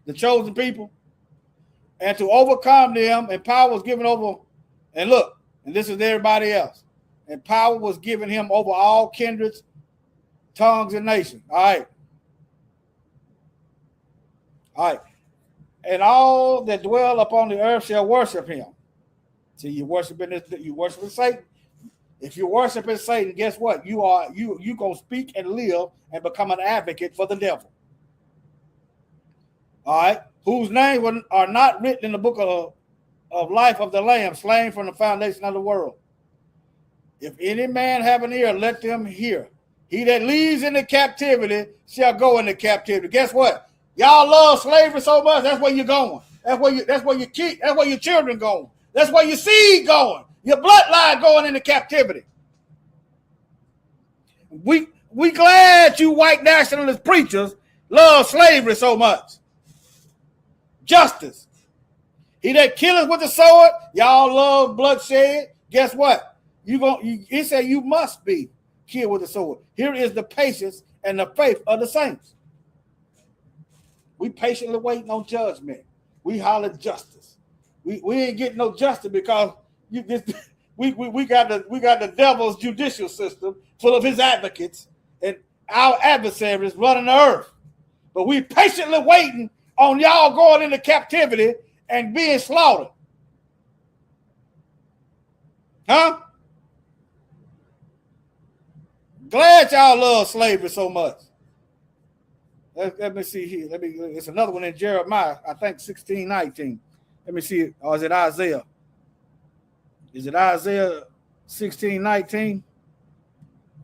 the chosen people, and to overcome them, and power was given over. And look, and this is everybody else. And power was given him over all kindreds, tongues, and nations. All right. All right. And all that dwell upon the earth shall worship him. See, you worshiping Satan. If you're worshiping Satan, guess what? You gonna speak and live and become an advocate for the devil. All right. Whose names are not written in the book of life of the Lamb, slain from the foundation of the world. If any man have an ear, let them hear. He that leads into captivity shall go into captivity. Guess what? Y'all love slavery so much. That's where you're going. That's where your children going. That's where your seed going. Your bloodline going into captivity. We glad you white nationalist preachers love slavery so much. Justice. He that killeth with the sword, y'all love bloodshed. Guess what? He said you must be killed with the sword. Here is the patience and the faith of the saints. We patiently waiting on judgment. We holler justice. we ain't getting no justice because we got the devil's judicial system full of his advocates and our adversaries running the earth. But we patiently waiting on y'all going into captivity and being slaughtered. Huh? Glad y'all love slavery so much. Let me see here. It's another one in Jeremiah, I think 16:19. Let me see. Or is it Isaiah? Is it Isaiah 16:19?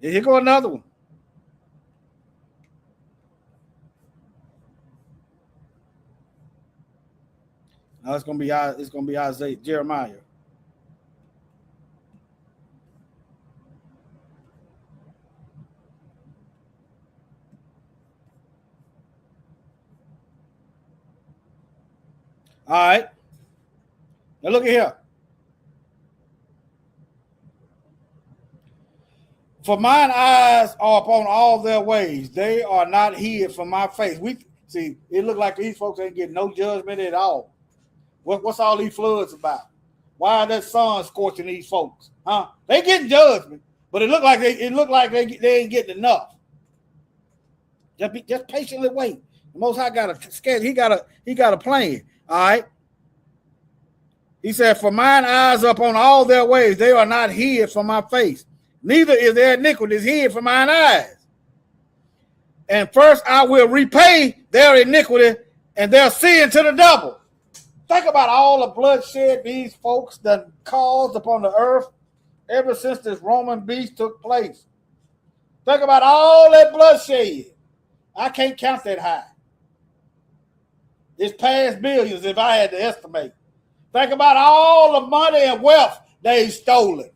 Here go another one. No, it's gonna be Isaiah, Jeremiah. All right. Now look at here. For mine eyes are upon all their ways. They are not hid from my face. We see, it look like these folks ain't getting no judgment at all. What's all these floods about? Why are that sun scorching these folks? Huh? They getting judgment, but it look like they ain't getting enough. Just patiently wait. The Most High got a schedule. He got a plan. All right. He said, for mine eyes are upon all their ways, they are not hid from my face. Neither is their iniquity hid from mine eyes. And first I will repay their iniquity and their sin to the double. Think about all the bloodshed these folks done caused upon the earth ever since this Roman beast took place. Think about all that bloodshed. I can't count that high. It's past billions if I had to estimate. Think about all the money and wealth they've stolen.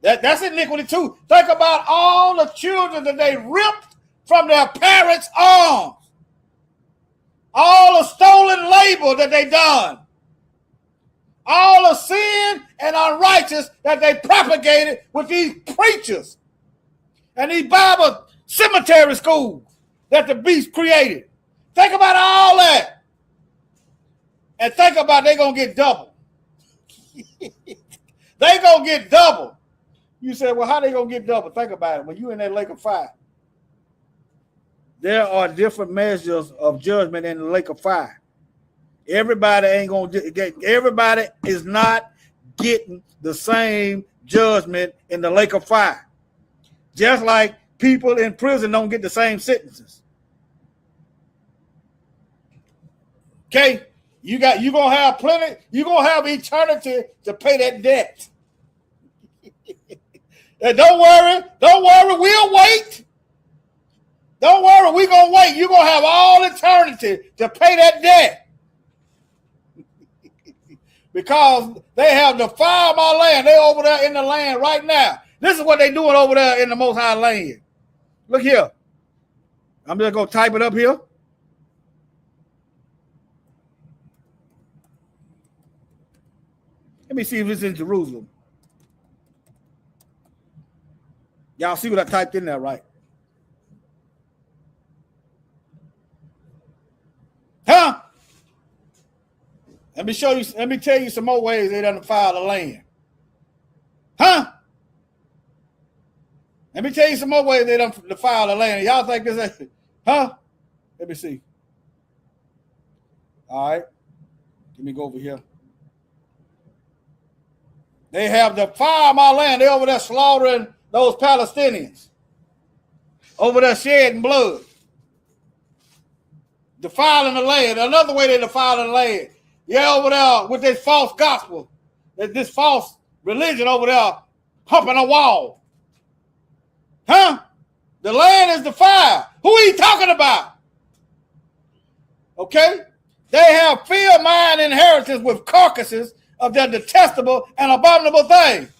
That's iniquity too. Think about all the children that they ripped from their parents' arms. All the stolen labor that they done. All the sin and unrighteous that they propagated with these preachers and these Bible cemetery schools that the beast created. Think about all that. And think about they're going to get double. They're going to get double. You say, well, how they going to get double? Think about it. When you're in that lake of fire, there are different measures of judgment in the lake of fire. Everybody ain't going to get, everybody is not getting the same judgment in the lake of fire. Just like people in prison don't get the same sentences. Okay? You're gonna have plenty, you're gonna have eternity to pay that debt. And don't worry, we'll wait. Don't worry, we're gonna wait. You're gonna have all eternity to pay that debt. Because they have defiled my land. They're over there in the land right now. This is what they're doing over there in the Most High land. Look here. I'm just gonna type it up here. Let me see if it's in Jerusalem. Y'all see what I typed in there, right? Huh? Let me show you, let me tell you some more ways they done defile the land. Huh? Let me tell you some more ways they done defile the land. Y'all think this is, huh? Let me see. All right. Let me go over here. They have defiled my land. They're over there slaughtering those Palestinians. Over there shedding blood. Defiling the land. Another way they defile the land. Yeah, over there with this false gospel. This false religion over there humping a wall. Huh? The land is defiled. Who are you talking about? Okay? They have filled mine inheritance with carcasses of their detestable and abominable things.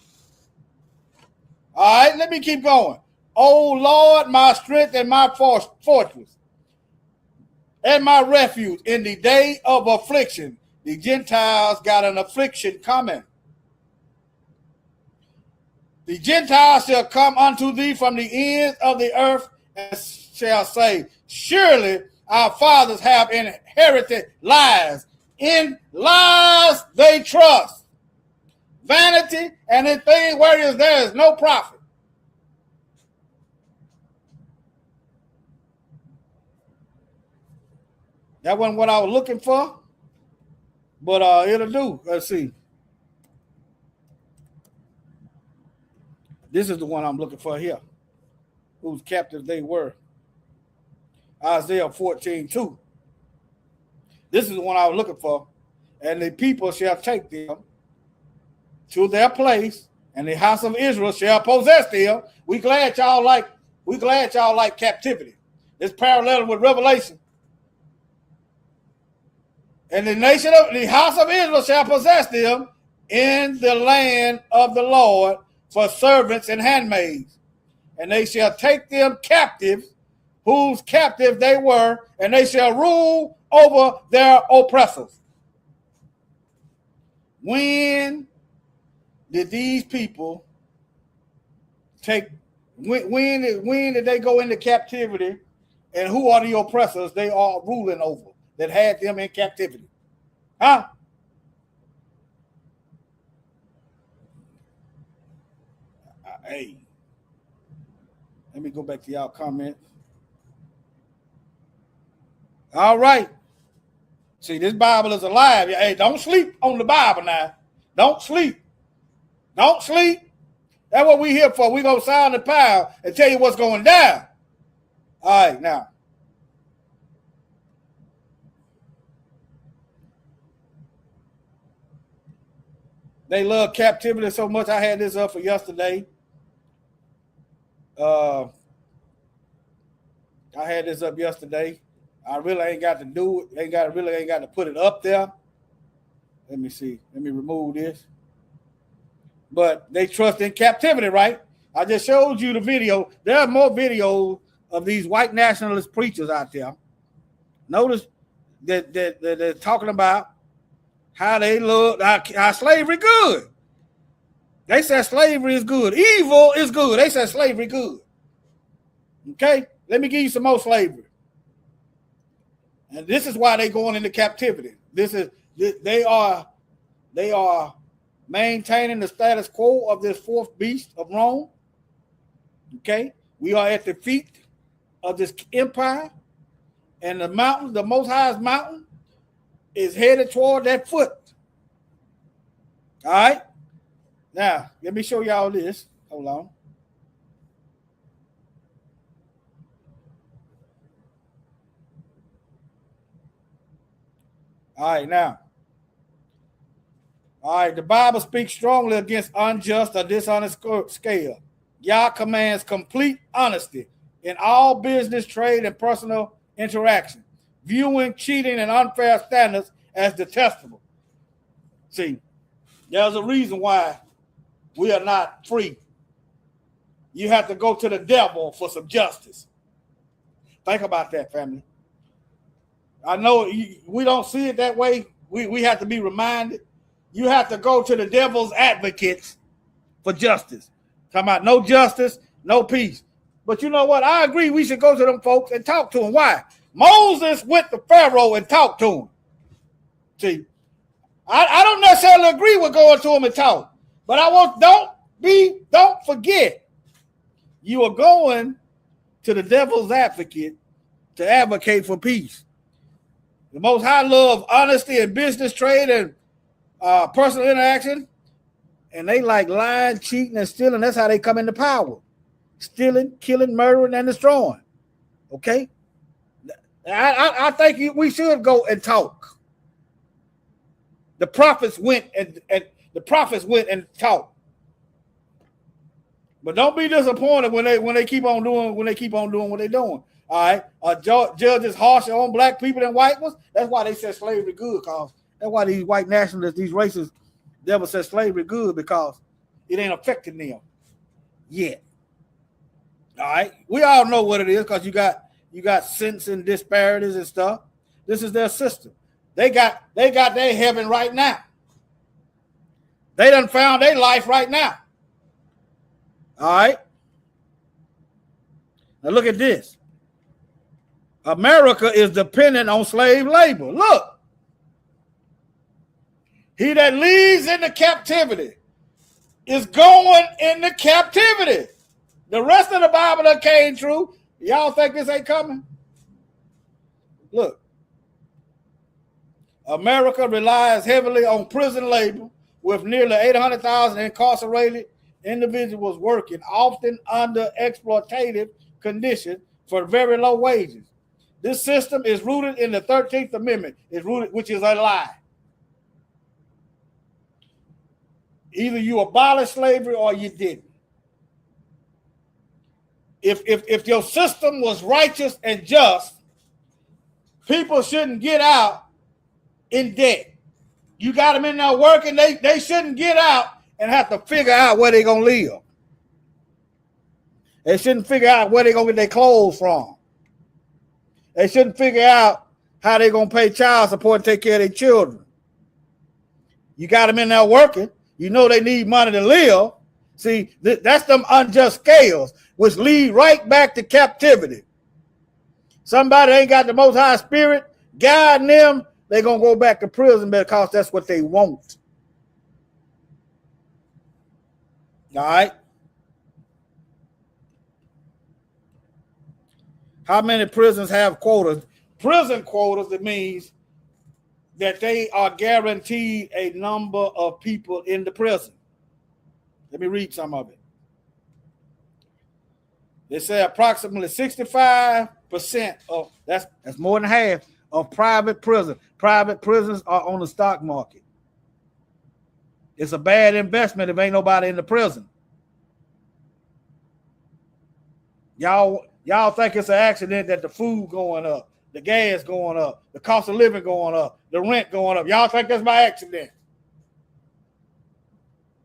All right, let me keep going. Oh Lord, my strength and my fortress and my refuge in the day of affliction. The Gentiles got an affliction coming. The Gentiles shall come unto thee from the ends of the earth and shall say, surely our fathers have inherited lies in lies they trust. Vanity, and in things where there is no profit. That wasn't what I was looking for, but it'll do. Let's see. This is the one I'm looking for here. Whose captives they were. Isaiah 14:2. This is the one I was looking for. And the people shall take them to their place, and the house of Israel shall possess them. We glad y'all like captivity. It's parallel with Revelation. And the house of Israel shall possess them in the land of the Lord for servants and handmaids. And they shall take them captives, whose captive they were, and they shall rule over their oppressors. When did these people when did they go into captivity, and who are the oppressors they are ruling over that had them in captivity? Huh? Hey, let me go back to y'all comments. All right. See, this Bible is alive. Hey, don't sleep on the Bible now. Don't sleep. Don't sleep. That's what we here for. We're going to sound the power and tell you what's going down. All right, now. They love captivity so much. I had this up for yesterday. I had this up yesterday. I really ain't got to do it. Ain't got to put it up there. Let me see. Let me remove this. But they trust in captivity, right? I just showed you the video. There are more videos of these white nationalist preachers out there. Notice that they're talking about how they look, how slavery good. They said slavery is good. Evil is good. They said slavery good. Okay? Let me give you some more slavery. And this is why they're going into captivity. They are maintaining the status quo of this fourth beast of Rome. Okay? We are at the feet of this empire. And the mountain, the most highest mountain, is headed toward that foot. All right? Now, let me show y'all this. Hold on. All right, now. All right, the Bible speaks strongly against unjust or dishonest scale. Yah commands complete honesty in all business, trade, and personal interaction, viewing cheating and unfair standards as detestable. See, there's a reason why we are not free. You have to go to the devil for some justice. Think about that, family. I know we don't see it that way. We have to be reminded. You have to go to the devil's advocates for justice. Talking about no justice, no peace. But you know what? I agree we should go to them folks and talk to them. Why? Moses went to Pharaoh and talked to him. See, I don't necessarily agree with going to him and talk, but don't forget, you are going to the devil's advocate to advocate for peace. The Most High love honesty in business, trade, and personal interaction, and they like lying, cheating, and stealing. That's how they come into power. Stealing, killing, murdering, and destroying. Okay? I think we should go and talk. The prophets went and talked. But don't be disappointed when they keep on doing what they're doing. All right, judges harsher on black people than white ones. That's why they said slavery good, cause that's why these white nationalists, these racists, never said slavery good because it ain't affecting them yet. All right, we all know what it is because you got sentencing disparities and stuff. This is their system. They got their heaven right now. They done found their life right now. All right. Now look at this. America is dependent on slave labor. Look. He that leads into captivity is going into captivity. The rest of the Bible that came true. Y'all think this ain't coming? Look, America relies heavily on prison labor, with nearly 800,000 incarcerated individuals working, often under exploitative conditions for very low wages. This system is rooted in the 13th Amendment, which is a lie. Either you abolished slavery or you didn't. If your system was righteous and just, people shouldn't get out in debt. You got them in there working, they shouldn't get out and have to figure out where they're going to live. They shouldn't figure out where they're going to get their clothes from. They shouldn't figure out how they're going to pay child support and take care of their children. You got them in there working. You know they need money to live. See, that's them unjust scales, which lead right back to captivity. Somebody ain't got the Most High Spirit guiding them, they're going to go back to prison because that's what they want. All right? How many prisons have quotas? Prison quotas, it means that they are guaranteed a number of people in the prison. Let me read some of it. They say approximately 65% of, that's more than half, of private prisons. Private prisons are on the stock market. It's a bad investment if ain't nobody in the prison. Y'all think it's an accident that the food going up, the gas going up, the cost of living going up, the rent going up. Y'all think that's by accident?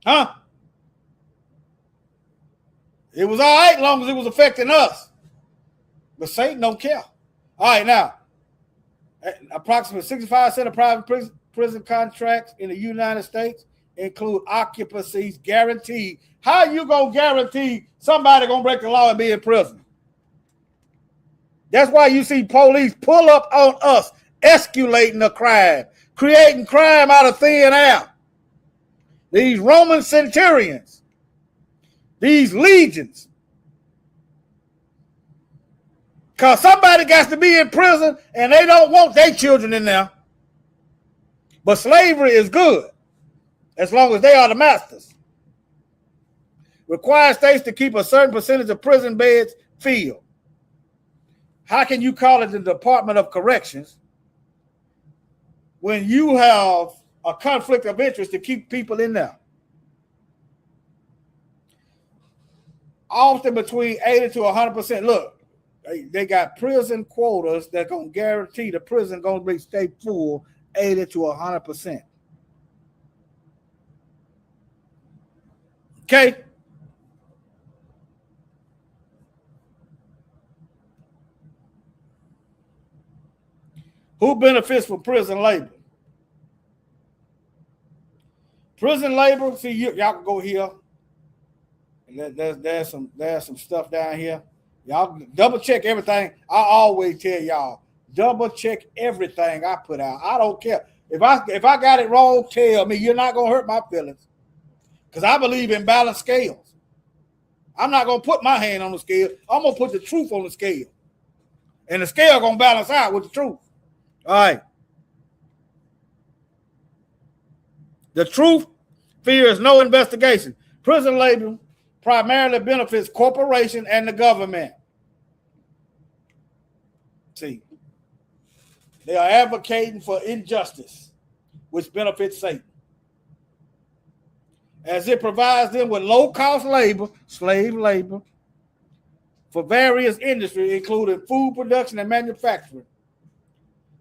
Huh? It was all right as long as it was affecting us. But Satan don't care. All right, now, approximately 65% of private prison contracts in the United States include occupancies guaranteed. How you going to guarantee somebody going to break the law and be in prison? That's why you see police pull up on us, escalating the crime, creating crime out of thin air. These Roman centurions, these legions. Because somebody got to be in prison and they don't want their children in there. But slavery is good as long as they are the masters. Require states to keep a certain percentage of prison beds filled. How can you call it the Department of Corrections when you have a conflict of interest to keep people in there? Often between 80 to 100%. Look, they got prison quotas that going to guarantee the prison going to stay full 80 to 100%. Okay? Who benefits from prison labor? Prison labor, see, y'all can go here. There's some stuff down here. Y'all double check everything. I always tell y'all, double check everything I put out. I don't care. If I got it wrong, tell me. You're not going to hurt my feelings. Because I believe in balanced scales. I'm not going to put my hand on the scale. I'm going to put the truth on the scale. And the scale going to balance out with the truth. All right. The truth fears no investigation. Prison labor primarily benefits corporations and the government. See, they are advocating for injustice, which benefits Satan, as it provides them with low-cost labor, slave labor, for various industries, including food production and manufacturing.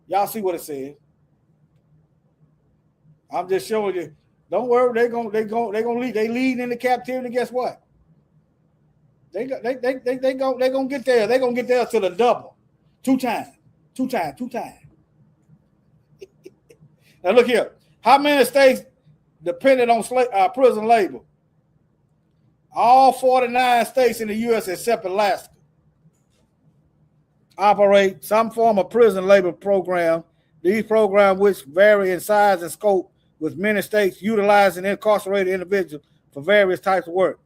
Y'all see what it says. I'm just showing you. Don't worry, they're gonna lead. They lead into captivity. Guess what? They gonna get there. They're gonna get there to the double, two times. Now look here. How many states depended on prison labor? All 49 states in the U.S. except Alaska operate some form of prison labor program. These programs, which vary in size and scope, with many states utilizing incarcerated individuals for various types of work.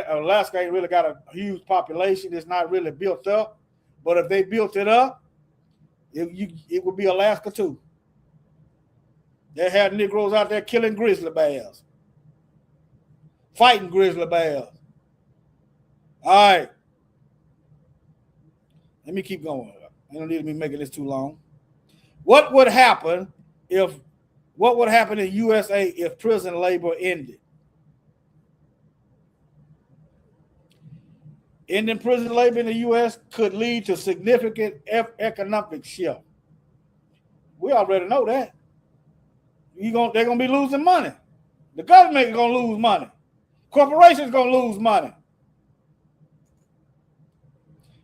Alaska ain't really got a huge population. It's not really built up. But if they built it up, it would be Alaska too. They had Negroes out there killing grizzly bears, fighting grizzly bears. All right. Let me keep going. I don't need to be making this too long. What would happen in USA if prison labor ended? Ending prison labor in the U.S. could lead to significant economic shift. We already know that. They're going to be losing money. The government is going to lose money. Corporations going to lose money.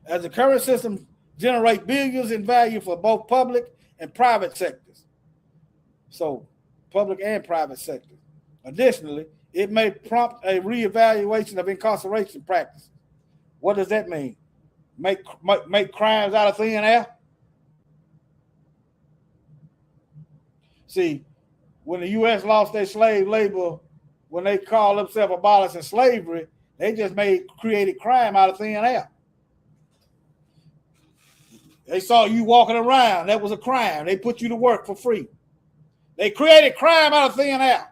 As the current system generates billions in value for both public and private sectors. So, public and private sectors. Additionally, it may prompt a reevaluation of incarceration practices. What does that mean? Make crimes out of thin air? See, when the U.S. lost their slave labor, when they called themselves abolishing slavery, they just created crime out of thin air. They saw you walking around. That was a crime. They put you to work for free. They created crime out of thin air.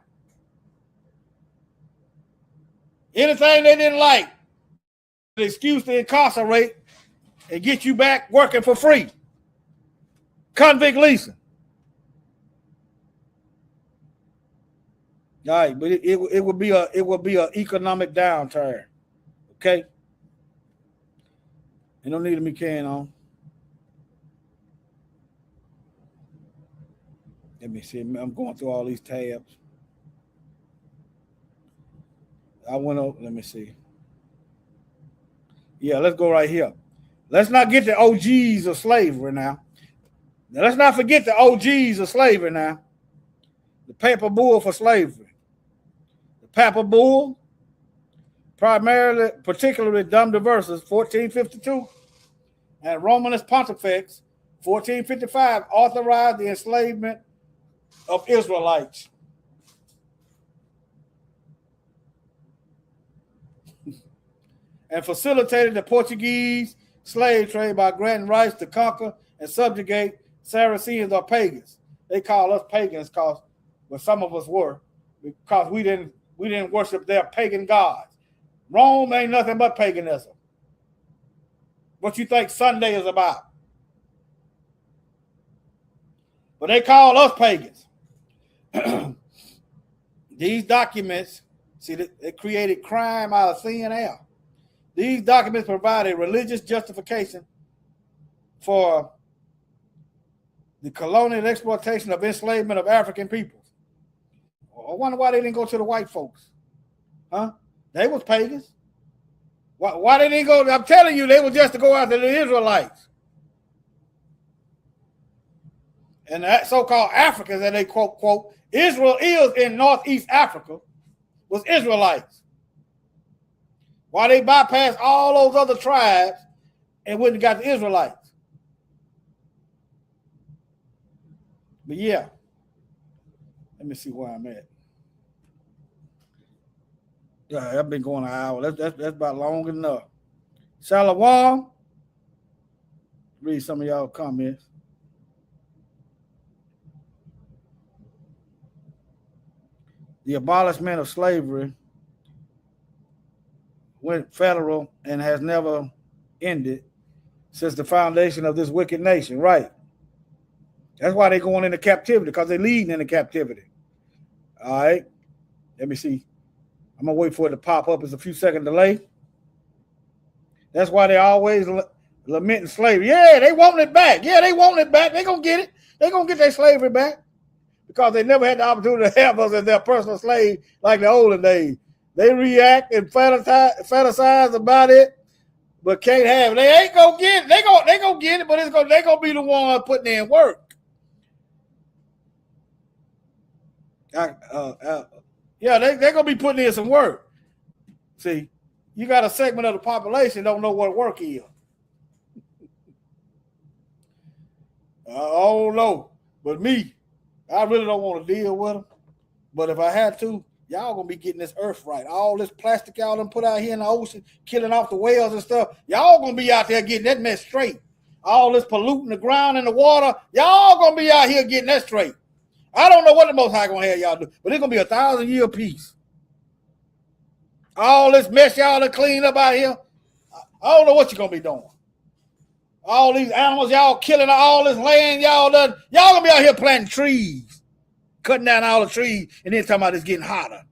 Anything they didn't like, the excuse to incarcerate and get you back working for free. Convict leasing. All right, but it would be an economic downturn. Okay. You don't need me carrying on. Let me see. I'm going through all these tabs. I went over. Let me see. Yeah, let's go right here. Let's not get the OGs of slavery now. Let's not forget the OGs of slavery now. The paper bull for slavery. The paper bull, particularly Dum Diversas, 1452, and Romanus Pontifex, 1455, authorized the enslavement of Israelites. And facilitated the Portuguese slave trade by granting rights to conquer and subjugate Saracens or pagans. They call us pagans because, well, some of us were, because we didn't worship their pagan gods. Rome ain't nothing but paganism. What you think Sunday is about? But they call us pagans. These documents, see, they created crime out of thin air. These documents provide a religious justification for the colonial exploitation of enslavement of African peoples. I wonder why they didn't go to the white folks. Huh? They was pagans. Why they didn't go? I'm telling you, they were just to go after the Israelites. And that so-called Africans that they quote, Israel is in Northeast Africa, was Israelites. Why they bypassed all those other tribes and went and got the Israelites. But yeah, let me see where I'm at. Yeah, I've been going an hour. That's about long enough. Shalom. Read some of y'all comments. The abolishment of slavery went federal and has never ended since the foundation of this wicked nation. Right. That's why they're going into captivity, because they're leading into captivity. All right. Let me see. I'm going to wait for it to pop up. It's a few second delay. That's why they always lamenting slavery. Yeah, they want it back. Yeah, they want it back. They're going to get it. They're going to get their slavery back because they never had the opportunity to have us as their personal slave like the olden days. They react and fantasize about it, but can't have it. They ain't going to get it. They gonna get it, but they're going to be the one putting in work. Yeah, they're going to be putting in some work. See, you got a segment of the population don't know what work is. I don't know, but me, I really don't want to deal with them. But if I had to, y'all gonna be getting this earth right. All this plastic y'all done put out here in the ocean, killing off the whales and stuff. Y'all gonna be out there getting that mess straight. All this polluting the ground and the water, y'all gonna be out here getting that straight. I don't know what the Most High gonna have y'all do, but it's gonna be 1,000-year peace. All this mess y'all done cleaned up out here, I don't know what you're gonna be doing. All these animals y'all killing, all this land y'all done, y'all gonna be out here planting trees, cutting down all the trees, and then talking about it's getting hotter.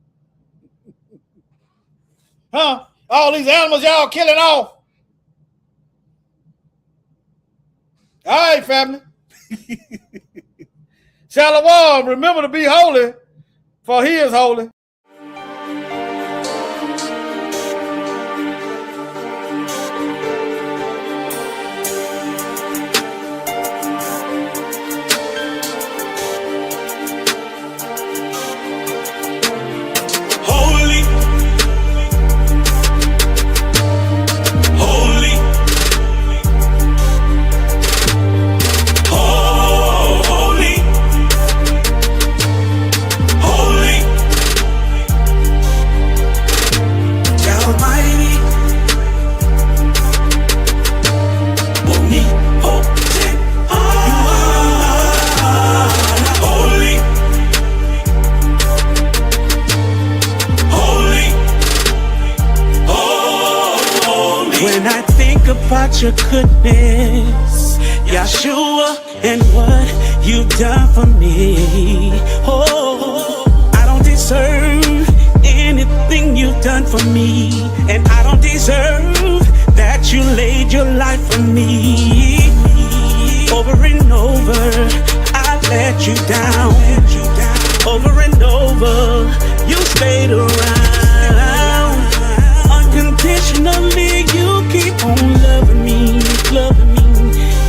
Huh? All these animals y'all killing off. All right, family. Shalom, remember to be holy, for he is holy. About your goodness, Yahshua, and what you've done for me. Oh, I don't deserve anything you've done for me, and I don't deserve that you laid your life for me. Over and over, I let you down. Over and over, you stayed around. Unconditionally, you keep on loving me, loving me.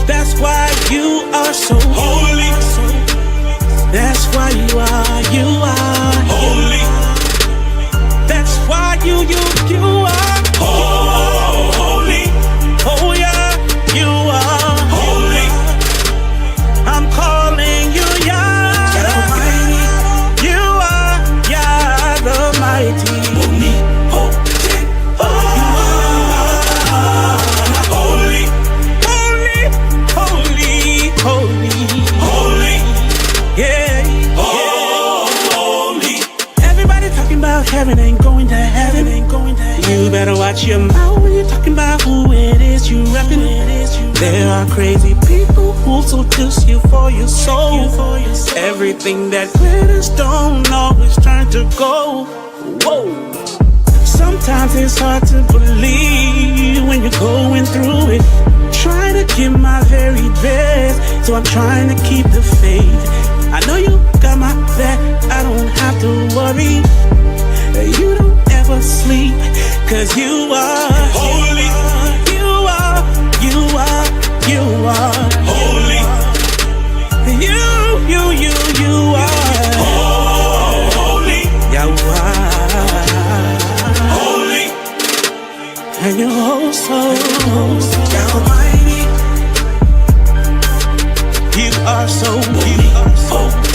That's why you are so holy. That's why you are holy. That's why you are holy. Oh yeah, you are holy. I'm calling you Yah the Mighty. You are Yah the Mighty. Heaven ain't going to heaven, ain't going to heaven. You better watch your mouth when you're talking about who it is you reppin'. There are crazy people who seduce you for your soul. Everything that glitters don't always turn to gold. Whoa. Sometimes it's hard to believe when you're going through it. Trying to give my very best, so I'm trying to keep the faith. I know you got my back, I don't have to worry. You don't ever sleep, 'cause you are holy. You are holy. You are holy. Yahweh holy. And you're oh so Almighty. You are so holy.